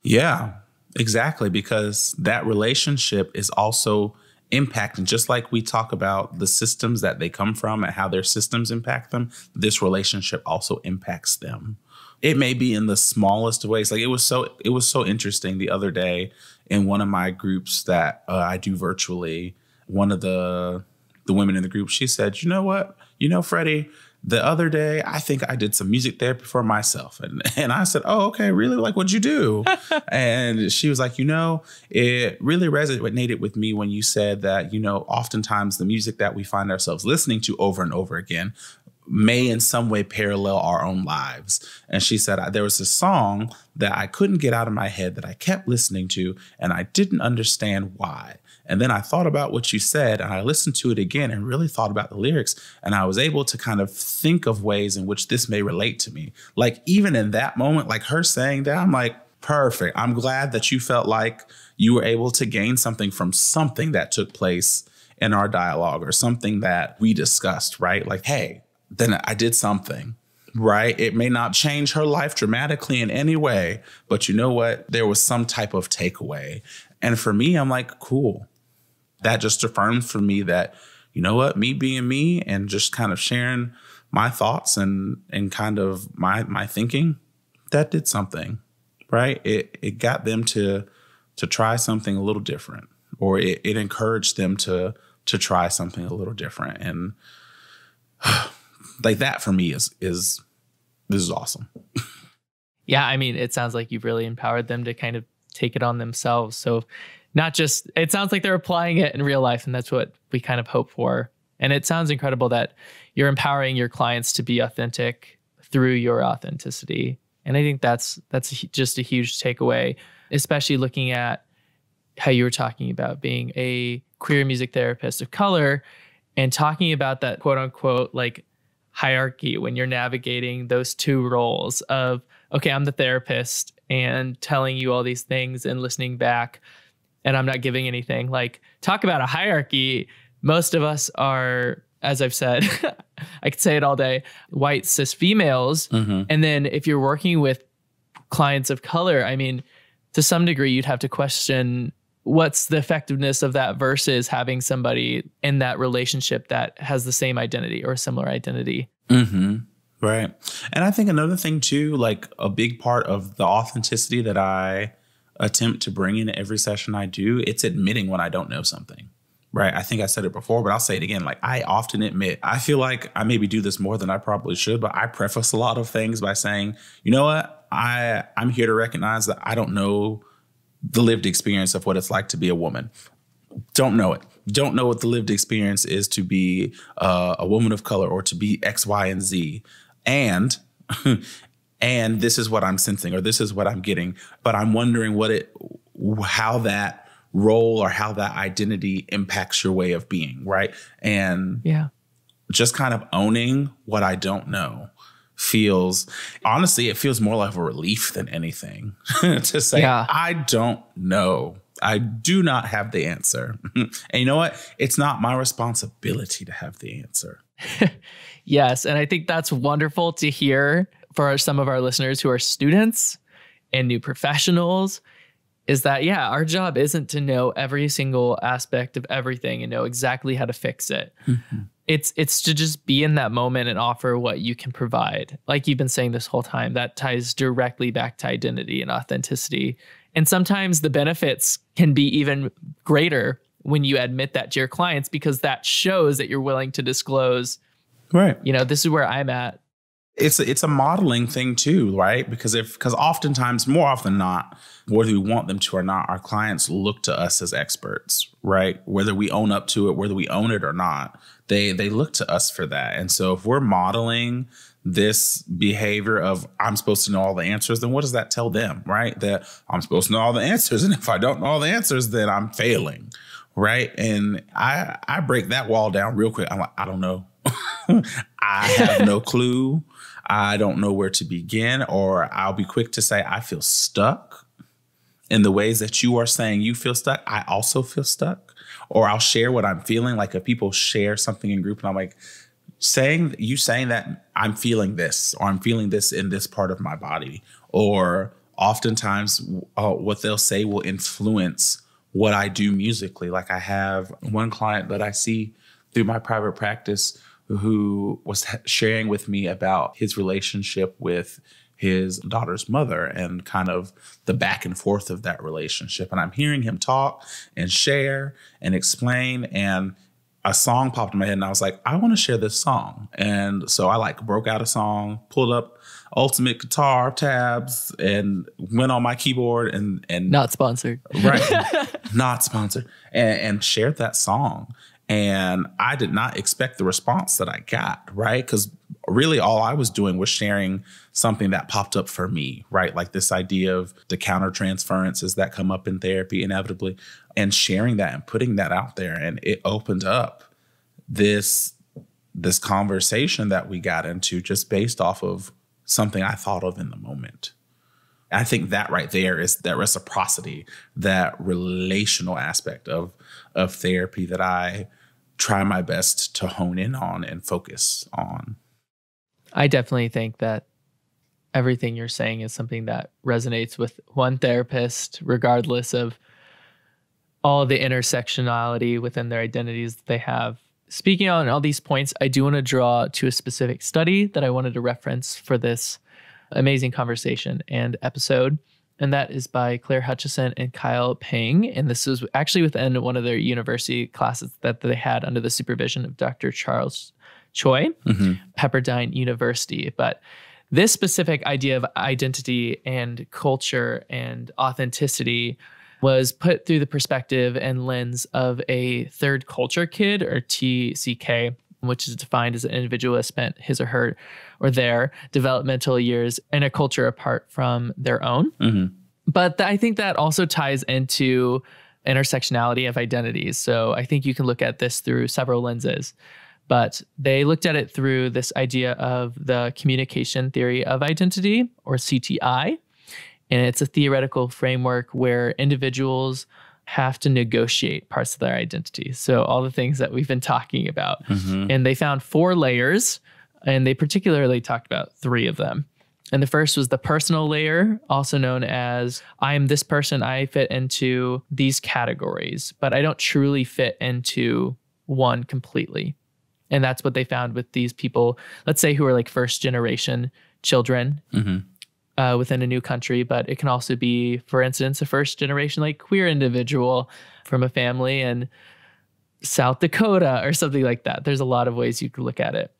Yeah, exactly. Because that relationship is also impacting, just like we talk about the systems that they come from and how their systems impact them, this relationship also impacts them. It may be in the smallest ways. Like, it was so interesting the other day in one of my groups that I do virtually. One of the women in the group, she said, you know what? You know, Freddie, the other day, I think I did some music therapy for myself. And I said, oh, okay, really? Like, what'd you do? And she was like, you know, it really resonated with me when you said that, you know, oftentimes the music that we find ourselves listening to over and over again may in some way parallel our own lives. And she said, there was a song that I couldn't get out of my head that I kept listening to, and I didn't understand why. And then I thought about what you said, and I listened to it again and really thought about the lyrics. And I was able to kind of think of ways in which this may relate to me. Like, even in that moment, like her saying that, I'm like, perfect. I'm glad that you felt like you were able to gain something from something that took place in our dialogue, or something that we discussed, right? Like, hey, then I did something, right? It may not change her life dramatically in any way, but you know what? There was some type of takeaway. And for me, I'm like, cool. That just affirms for me that, you know what, me being me and just kind of sharing my thoughts and kind of my thinking, that did something, right? It got them to try something a little different, or it encouraged them to try something a little different. And like, that for me is this is awesome. Yeah, I mean, it sounds like you've really empowered them to kind of take it on themselves. So not just, it sounds like they're applying it in real life, and that's what we kind of hope for. And it sounds incredible that you're empowering your clients to be authentic through your authenticity. And I think that's just a huge takeaway, especially looking at how you were talking about being a queer music therapist of color and talking about that quote unquote like hierarchy when you're navigating those two roles of, okay, I'm the therapist and telling you all these things and listening back, and I'm not giving anything. Like, talk about a hierarchy. Most of us are, as I've said, I could say it all day, white cis females. Mm-hmm. And then if you're working with clients of color, I mean, to some degree, you'd have to question what's the effectiveness of that versus having somebody in that relationship that has the same identity or a similar identity. Mm-hmm. Right. And I think another thing too, like a big part of the authenticity that I attempt to bring in every session I do, it's admitting when I don't know something, right? I think I said it before, but I'll say it again. Like, I often admit, I feel like I maybe do this more than I probably should, but I preface a lot of things by saying, you know what? I'm here to recognize that I don't know the lived experience of what it's like to be a woman. Don't know it. Don't know what the lived experience is to be a woman of color or to be X, Y, and Z. And and this is what I'm sensing, or this is what I'm getting. But I'm wondering how that role or how that identity impacts your way of being, right? And just kind of owning what I don't know honestly, it feels more like a relief than anything to say, I don't know. I do not have the answer. And you know what? It's not my responsibility to have the answer. Yes. And I think that's wonderful to hear for some of our listeners who are students and new professionals, is that, our job isn't to know every single aspect of everything and know exactly how to fix it. Mm-hmm. It's to just be in that moment and offer what you can provide. Like you've been saying this whole time, that ties directly back to identity and authenticity. And sometimes the benefits can be even greater when you admit that to your clients, because that shows that you're willing to disclose, right? This is where I'm at. It's a modeling thing too, right? Because oftentimes, more often than not, whether we want them to or not, our clients look to us as experts, right? Whether we own up to it, whether we own it or not, they look to us for that. And so if we're modeling this behavior of I'm supposed to know all the answers, then what does that tell them, right? That I'm supposed to know all the answers. And if I don't know all the answers, then I'm failing, right? And I break that wall down real quick. I'm like, I don't know. I have no clue. I don't know where to begin, or I'll be quick to say I feel stuck in the ways that you are saying you feel stuck. I also feel stuck, or I'll share what I'm feeling. Like if people share something in group and I'm like saying that I'm feeling this, or I'm feeling this in this part of my body, or oftentimes what they'll say will influence what I do musically. Like I have one client that I see through my private practice who was sharing with me about his relationship with his daughter's mother and kind of the back and forth of that relationship. And I'm hearing him talk and share and explain, and a song popped in my head and I was like, I want to share this song. And so I broke out a song, pulled up Ultimate Guitar tabs and went on my keyboard and not sponsored. Right. Not sponsored. And shared that song. And I did not expect the response that I got, right? Because really all I was doing was sharing something that popped up for me, right? Like this idea of the countertransferences that come up in therapy inevitably, and sharing that and putting that out there. And it opened up this conversation that we got into just based off of something I thought of in the moment. And I think that right there is that reciprocity, that relational aspect of therapy that I try my best to hone in on and focus on. I definitely think that everything you're saying is something that resonates with one therapist, regardless of all the intersectionality within their identities that they have. Speaking on all these points, I do want to draw to a specific study that I wanted to reference for this amazing conversation and episode. And that is by Claire Hutchison and Kyle Peng. And this is actually within one of their university classes that they had under the supervision of Dr. Charles Choi, Pepperdine University. But this specific idea of identity and culture and authenticity was put through the perspective and lens of a third culture kid, or TCK, which is defined as an individual who has spent his or her or their developmental years in a culture apart from their own. Mm-hmm. But I think that also ties into intersectionality of identities. So I think you can look at this through several lenses. But they looked at it through this idea of the communication theory of identity, or CTI. And it's a theoretical framework where individuals have to negotiate parts of their identity. So all the things that we've been talking about. Mm-hmm. And they found 4 layers, and they particularly talked about 3 of them. And the first was the personal layer, also known as I am this person, I fit into these categories, but I don't truly fit into one completely. And that's what they found with these people, let's say, who are like first generation children within a new country. But it can also be, for instance, a first generation like queer individual from a family. And South Dakota or something like that. There's a lot of ways you could look at it.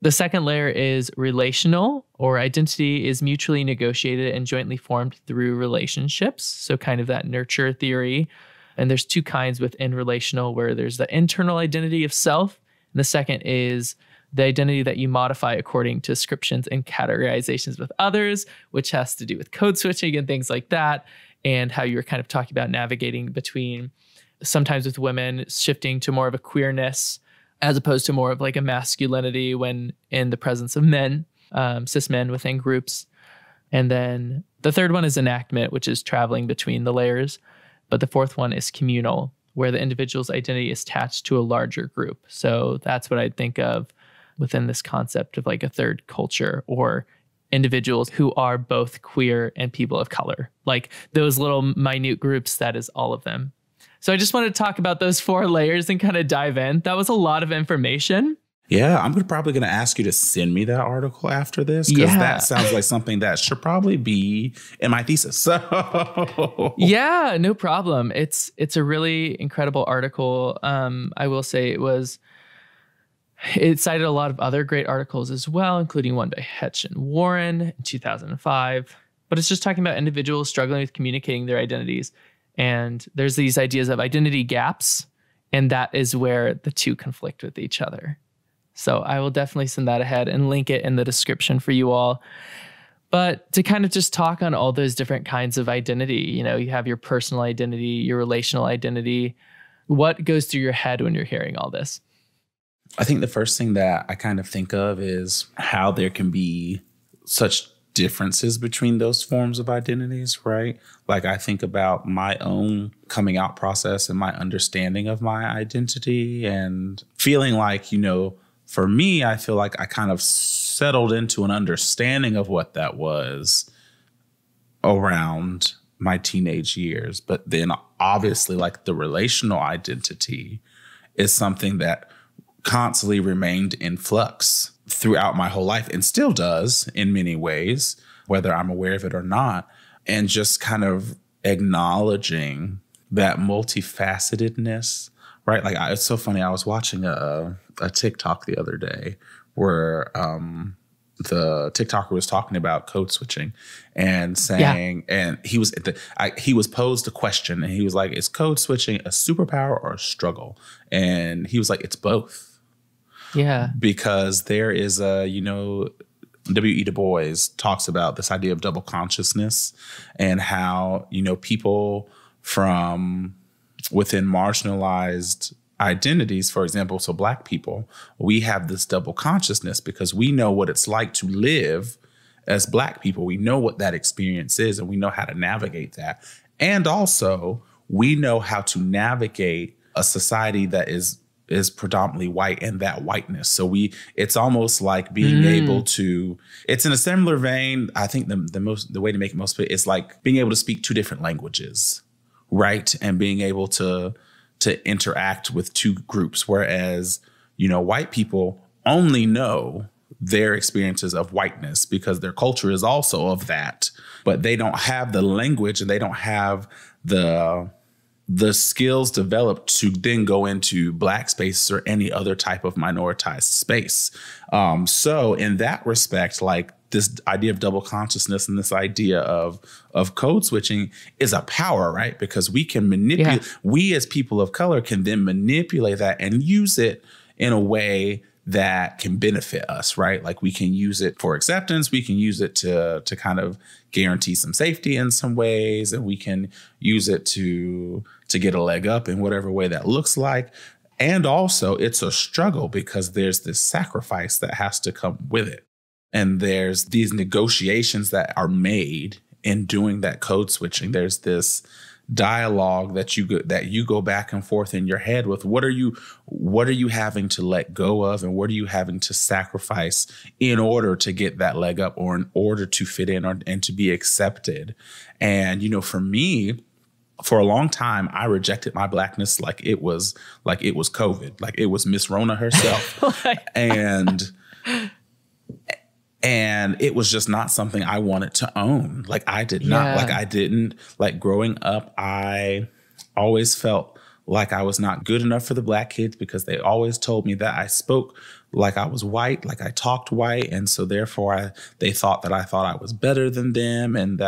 The second layer is relational, or identity is mutually negotiated and jointly formed through relationships. So kind of that nurture theory. And there's two kinds within relational, where there's the internal identity of self. And the second is the identity that you modify according to descriptions and categorizations with others, which has to do with code switching and things like that. And how you were kind of talking about navigating between, sometimes with women, shifting to more of a queerness as opposed to more of like a masculinity when in the presence of men, cis men within groups. And then the third one is enactment, which is traveling between the layers. But the fourth one is communal, where the individual's identity is attached to a larger group. So that's what I'd think of within this concept of like a third culture, or individuals who are both queer and people of color. Like those little minute groups, that is all of them. So I just wanted to talk about those 4 layers and kind of dive in. That was a lot of information. Yeah, I'm probably going to ask you to send me that article after this, because that sounds like something that should probably be in my thesis. So yeah, no problem. It's a really incredible article. I will say it cited a lot of other great articles as well, including one by Hetch and Warren in 2005. But it's just talking about individuals struggling with communicating their identities. And there's these ideas of identity gaps, and that is where the two conflict with each other. So I will definitely send that ahead and link it in the description for you all. But to kind of just talk on all those different kinds of identity, you have your personal identity, your relational identity. What goes through your head when you're hearing all this? I think the first thing that I kind of think of is how there can be such differences between those forms of identities, right? Like I think about my own coming out process and my understanding of my identity, and feeling like, for me, I feel like I kind of settled into an understanding of what that was around my teenage years. But then obviously, like, the relational identity is something that constantly remained in flux throughout my whole life, and still does in many ways, whether I'm aware of it or not. And just kind of acknowledging that multifacetedness, right? Like, it's so funny. I was watching a TikTok the other day where the TikToker was talking about code switching and saying, and he was posed a question, and he was like, is code switching a superpower or a struggle? And he was like, it's both. Yeah. Because there is W.E. Du Bois talks about this idea of double consciousness, and how, people from within marginalized identities, for example, so Black people, we have this double consciousness because we know what it's like to live as Black people. We know what that experience is, and we know how to navigate that. And also, we know how to navigate a society that is predominantly white, and that whiteness. So it's almost like being able to, it's in a similar vein. I think the way to make it most fit is like being able to speak 2 different languages, right? And being able to interact with 2 groups. Whereas, white people only know their experiences of whiteness because their culture is also of that, but they don't have the language, and they don't have the skills developed to then go into Black space or any other type of minoritized space. So in that respect, like, this idea of double consciousness and this idea of code switching is a power, right? Because we can manipulate, we as people of color can then manipulate that and use it in a way that can benefit us, right? Like, we can use it for acceptance. We can use it to kind of guarantee some safety in some ways. And we can use it to get a leg up in whatever way that looks like. And also, it's a struggle because there's this sacrifice that has to come with it. And there's these negotiations that are made in doing that code switching. There's this dialogue that you go back and forth in your head with what are you having to let go of, and what are you having to sacrifice in order to get that leg up, or in order to fit in, and to be accepted. And for me, for a long time, I rejected my Blackness like it was COVID, like it was Miss Rona herself. And it was just not something I wanted to own. Like, I did not, like, I didn't, like, growing up, I always felt like I was not good enough for the Black kids because they always told me that I spoke like I was white, like I talked white. And so therefore they thought that I thought I was better than them, and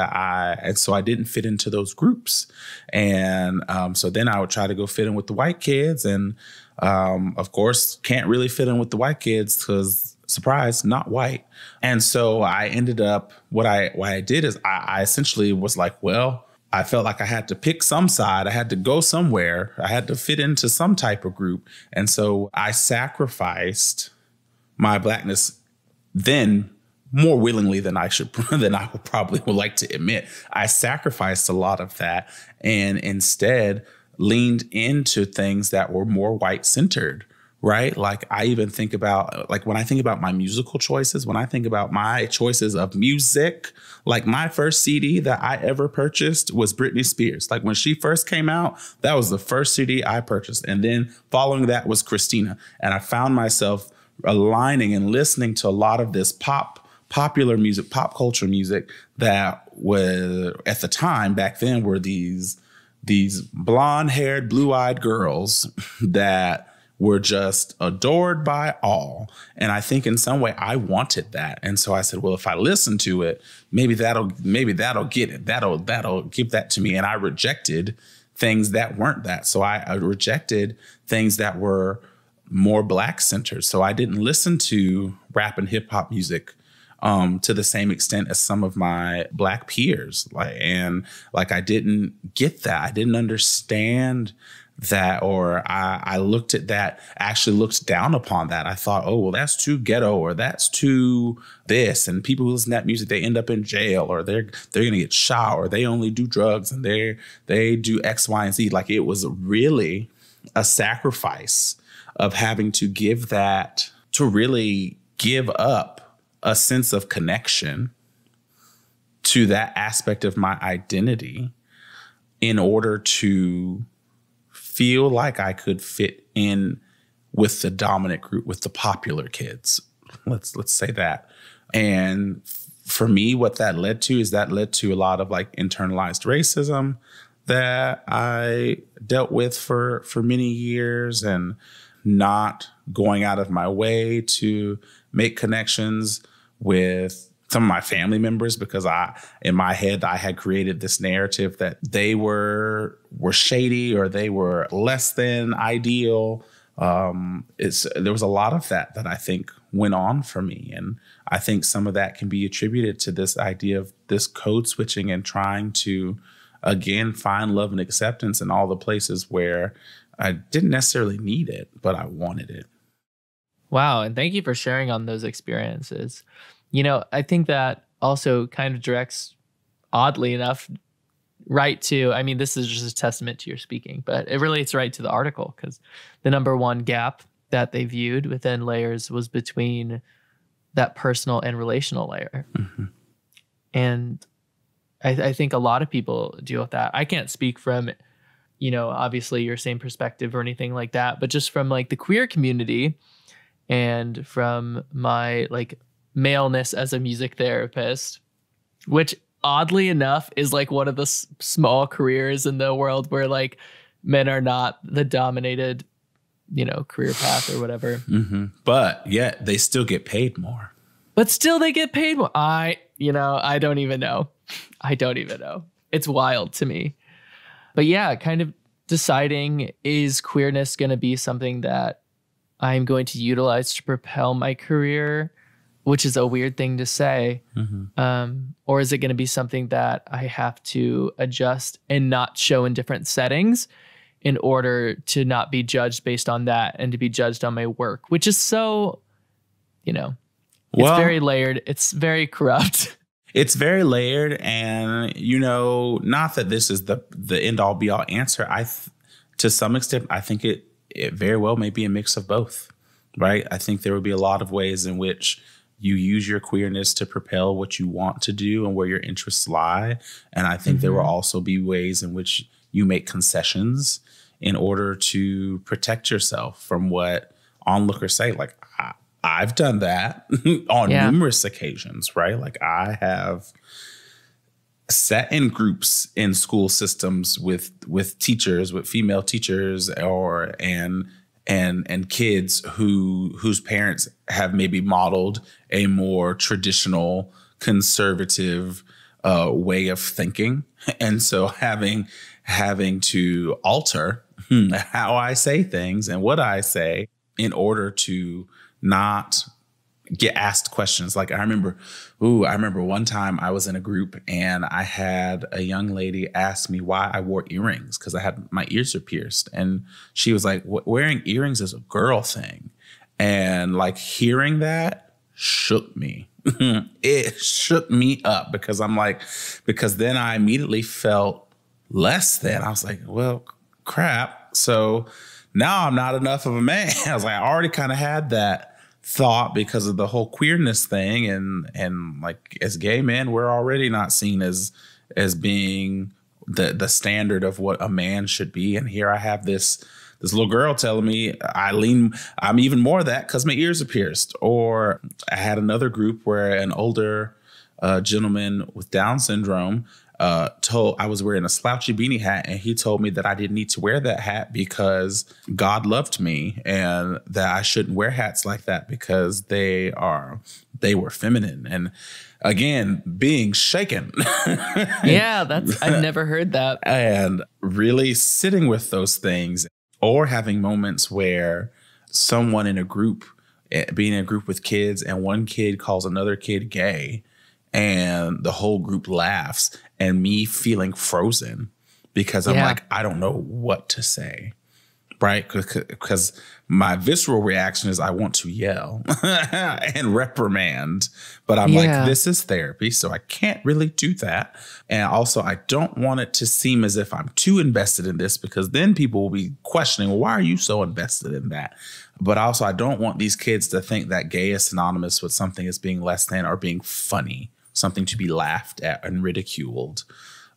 so I didn't fit into those groups. And so then I would try to go fit in with the white kids. And of course, can't really fit in with the white kids because, surprise, not white. And so I ended up, what I did is I essentially was like, well, I felt like I had to pick some side. I had to go somewhere. I had to fit into some type of group. And so I sacrificed my Blackness then more willingly than I probably would like to admit. I sacrificed a lot of that and instead leaned into things that were more white centered. Right. Like I even think about, like when I think about my musical choices, when I think about my choices of music, like my first CD that I ever purchased was Britney Spears. Like when she first came out, that was the first CD I purchased. And then following that was Christina. And I found myself aligning and listening to a lot of this popular music, pop culture music that was at the time back then were these blonde haired, blue eyed girls that were just adored by all. And I think in some way I wanted that. And so I said, well, if I listen to it, maybe that'll get it. That'll give that to me. And I rejected things that weren't that. So I rejected things that were more Black centered. So I didn't listen to rap and hip hop music to the same extent as some of my Black peers. I didn't get that. I didn't understand that, or I looked at that, actually looked down upon that. I thought, oh, well, that's too ghetto, or that's too this. And people who listen to that music, they end up in jail, or they're going to get shot, or they only do drugs and they do X, Y, and Z. Like it was really a sacrifice of having to give that, to really give up a sense of connection to that aspect of my identity in order to feel like I could fit in with the dominant group, with the popular kids. Let's say that. And for me, what that led to a lot of like internalized racism that I dealt with for many years, and not going out of my way to make connections with some of my family members, because in my head, I had created this narrative that they were shady, or they were less than ideal. There was a lot of that I think went on for me. And I think some of that can be attributed to this idea of this code switching and trying to, again, find love and acceptance in all the places where I didn't necessarily need it, but I wanted it. Wow. And thank you for sharing on those experiences. You know, I think that also kind of directs, oddly enough, right to, I mean, this is just a testament to your speaking, but it relates right to the article, because the number one gap that they viewed within layers was between that personal and relational layer. Mm-hmm. And I think a lot of people deal with that. I can't speak from, you know, obviously your same perspective or anything like that, but just from like the queer community and from my like maleness as a music therapist, which oddly enough is like one of the small careers in the world where like men are not the dominated, you know, career path or whatever. Mm-hmm. But yet they still get paid more. But still they get paid more. I don't even know. It's wild to me. But yeah, kind of deciding, is queerness going to be something that I'm going to utilize to propel my career, which is a weird thing to say. Mm-hmm. Or is it going to be something that I have to adjust and not show in different settings in order to not be judged based on that and to be judged on my work, which is so, you know, it's very layered. It's very corrupt. It's very layered. And, you know, not that this is the end all be all answer. To some extent, I think it very well may be a mix of both, right? I think there would be a lot of ways in which you use your queerness to propel what you want to do and where your interests lie. And I think there will also be ways in which you make concessions in order to protect yourself from what onlookers say. Like, I've done that on numerous occasions, right? Like I have sat in groups in school systems with teachers, with female teachers, and kids whose parents have maybe modeled a more traditional conservative way of thinking, and so having to alter how I say things and what I say in order to not get asked questions. Like I remember one time I was in a group and I had a young lady ask me why I wore earrings, because my ears are pierced. And she was like, wearing earrings is a girl thing. And like hearing that shook me. It shook me up because then I immediately felt less than. I was like, well, crap. So now I'm not enough of a man. I was like, I already kind of had that thought because of the whole queerness thing, and like as gay men, we're already not seen as being the standard of what a man should be. And here I have this little girl telling me I'm even more of that because my ears are pierced. Or I had another group where an older gentleman with Down syndrome I was wearing a slouchy beanie hat, and he told me that I didn't need to wear that hat because God loved me, and that I shouldn't wear hats like that because they were feminine. And again, being shaken. Yeah, I've never heard that. And really sitting with those things, or having moments where someone in a group, being in a group with kids, and one kid calls another kid gay, and the whole group laughs, and me feeling frozen because I'm like, I don't know what to say, right? Because my visceral reaction is I want to yell and reprimand, but I'm like, this is therapy, so I can't really do that. And also, I don't want it to seem as if I'm too invested in this, because then people will be questioning, well, why are you so invested in that? But also, I don't want these kids to think that gay is synonymous with something as being less than or being funny, something to be laughed at and ridiculed.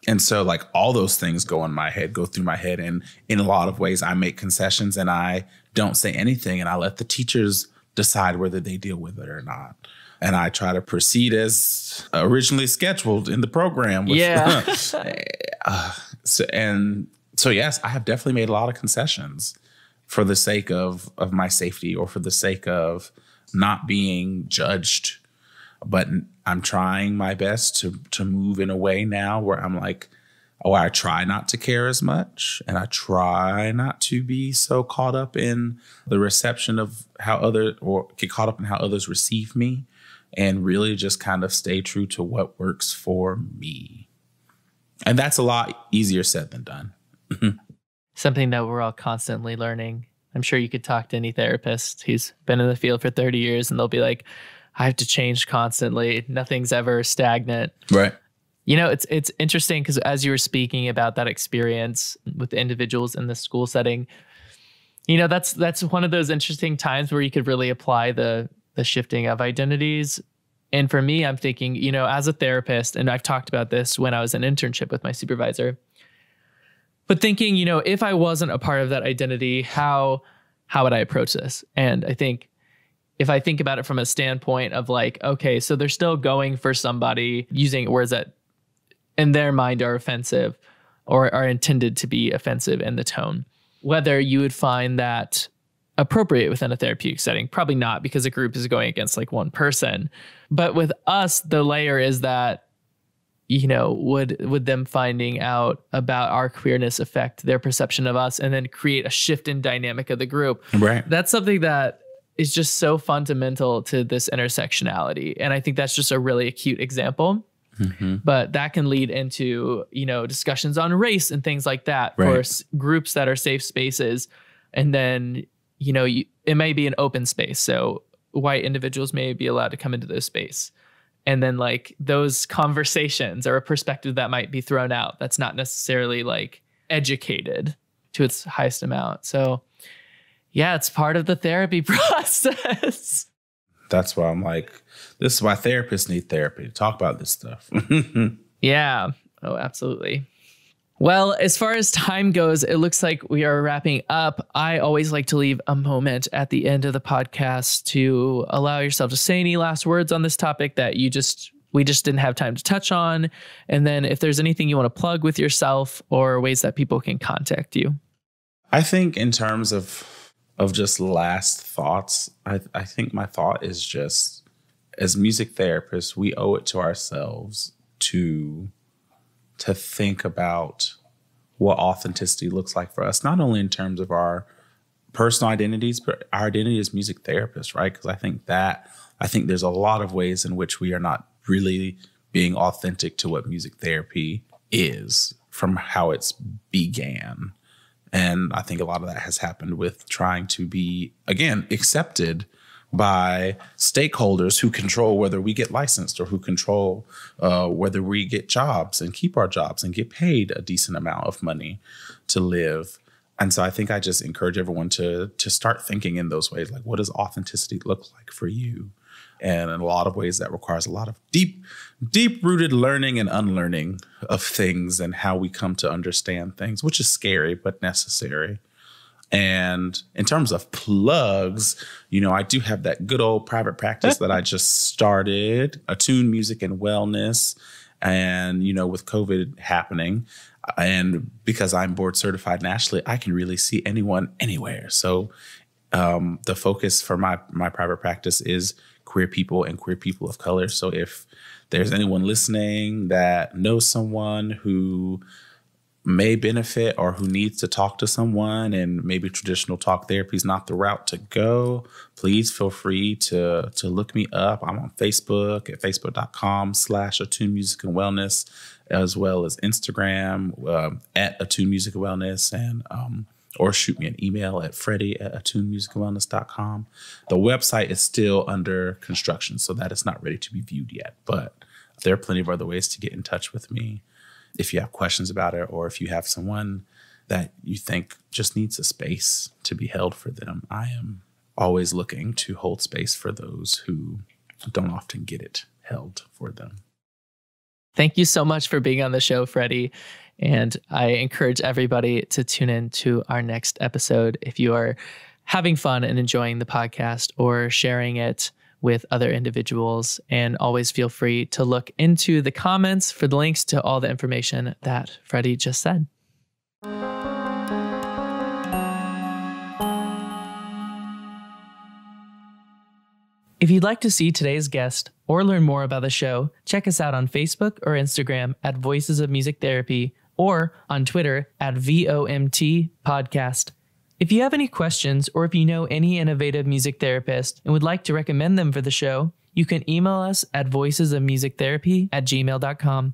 And so like all those things go through my head. And in a lot of ways, I make concessions and I don't say anything, and I let the teachers decide whether they deal with it or not. And I try to proceed as originally scheduled in the program. So yes, I have definitely made a lot of concessions for the sake of my safety, or for the sake of not being judged. But I'm trying my best to move in a way now where I'm like, I try not to care as much, and I try not to be so caught up in the reception of get caught up in how others receive me, and really just kind of stay true to what works for me. And that's a lot easier said than done. Something that we're all constantly learning. I'm sure you could talk to any therapist who's been in the field for 30 years and they'll be like, I have to change constantly. Nothing's ever stagnant. Right. You know, it's interesting because as you were speaking about that experience with individuals in the school setting, you know, that's one of those interesting times where you could really apply the shifting of identities. And for me, I'm thinking, you know, as a therapist, and I've talked about this when I was in internship with my supervisor, but thinking, you know, if I wasn't a part of that identity, how would I approach this? And I think if I think about it from a standpoint of like, okay, so they're still going for somebody using words that in their mind are offensive or are intended to be offensive in the tone, whether you would find that appropriate within a therapeutic setting. Probably not, because a group is going against like one person. But with us, the layer is that, you know, would them finding out about our queerness affect their perception of us and then create a shift in dynamic of the group? Right. That's something that is just so fundamental to this intersectionality. And I think that's just a really acute example. Mm-hmm. But that can lead into, you know, discussions on race and things like that for groups that are safe spaces. And then, you know, it may be an open space. So white individuals may be allowed to come into those space. And then like those conversations or a perspective that might be thrown out that's not necessarily like educated to its highest amount. So yeah, it's part of the therapy process. That's why I'm like, this is why therapists need therapy, to talk about this stuff. Yeah. Oh, absolutely. Well, as far as time goes, it looks like we are wrapping up. I always like to leave a moment at the end of the podcast to allow yourself to say any last words on this topic that you just we just didn't have time to touch on. And then if there's anything you want to plug with yourself or ways that people can contact you. I think in terms of just last thoughts, I think my thought is just, as music therapists, we owe it to ourselves to think about what authenticity looks like for us, not only in terms of our personal identities, but our identity as music therapists, right? Because I think there's a lot of ways in which we are not really being authentic to what music therapy is from how it's began. And I think a lot of that has happened with trying to be, again, accepted by stakeholders who control whether we get licensed or who control whether we get jobs and keep our jobs and get paid a decent amount of money to live. And so I think I just encourage everyone to start thinking in those ways, like, what does authenticity look like for you? And in a lot of ways that requires a lot of deep-rooted learning and unlearning of things and how we come to understand things, which is scary but necessary. And in terms of plugs, I do have that good old private practice that I just started, Attune Music and Wellness. And, with COVID happening, and because I'm board certified nationally, I can really see anyone anywhere. So the focus for my private practice is queer people and queer people of color. So if there's anyone listening that knows someone who may benefit or who needs to talk to someone, and maybe traditional talk therapy is not the route to go, please feel free to look me up. I'm on Facebook at facebook.com/Attune Music and Wellness, as well as Instagram at Attune Music and Wellness, and or shoot me an email at freddy@attunemusicandwellness.com. The website is still under construction, so that is not ready to be viewed yet, but there are plenty of other ways to get in touch with me if you have questions about it, or if you have someone that you think just needs a space to be held for them. I am always looking to hold space for those who don't often get it held for them. Thank you so much for being on the show, Freddy. And I encourage everybody to tune in to our next episode if you are having fun and enjoying the podcast or sharing it with other individuals. And always feel free to look into the comments for the links to all the information that Freddy just said. If you'd like to see today's guest or learn more about the show, check us out on Facebook or Instagram at Voices of Music Therapy, or on Twitter at VOMT Podcast. If you have any questions, or if you know any innovative music therapist and would like to recommend them for the show, you can email us at voicesofmusictherapy@gmail.com.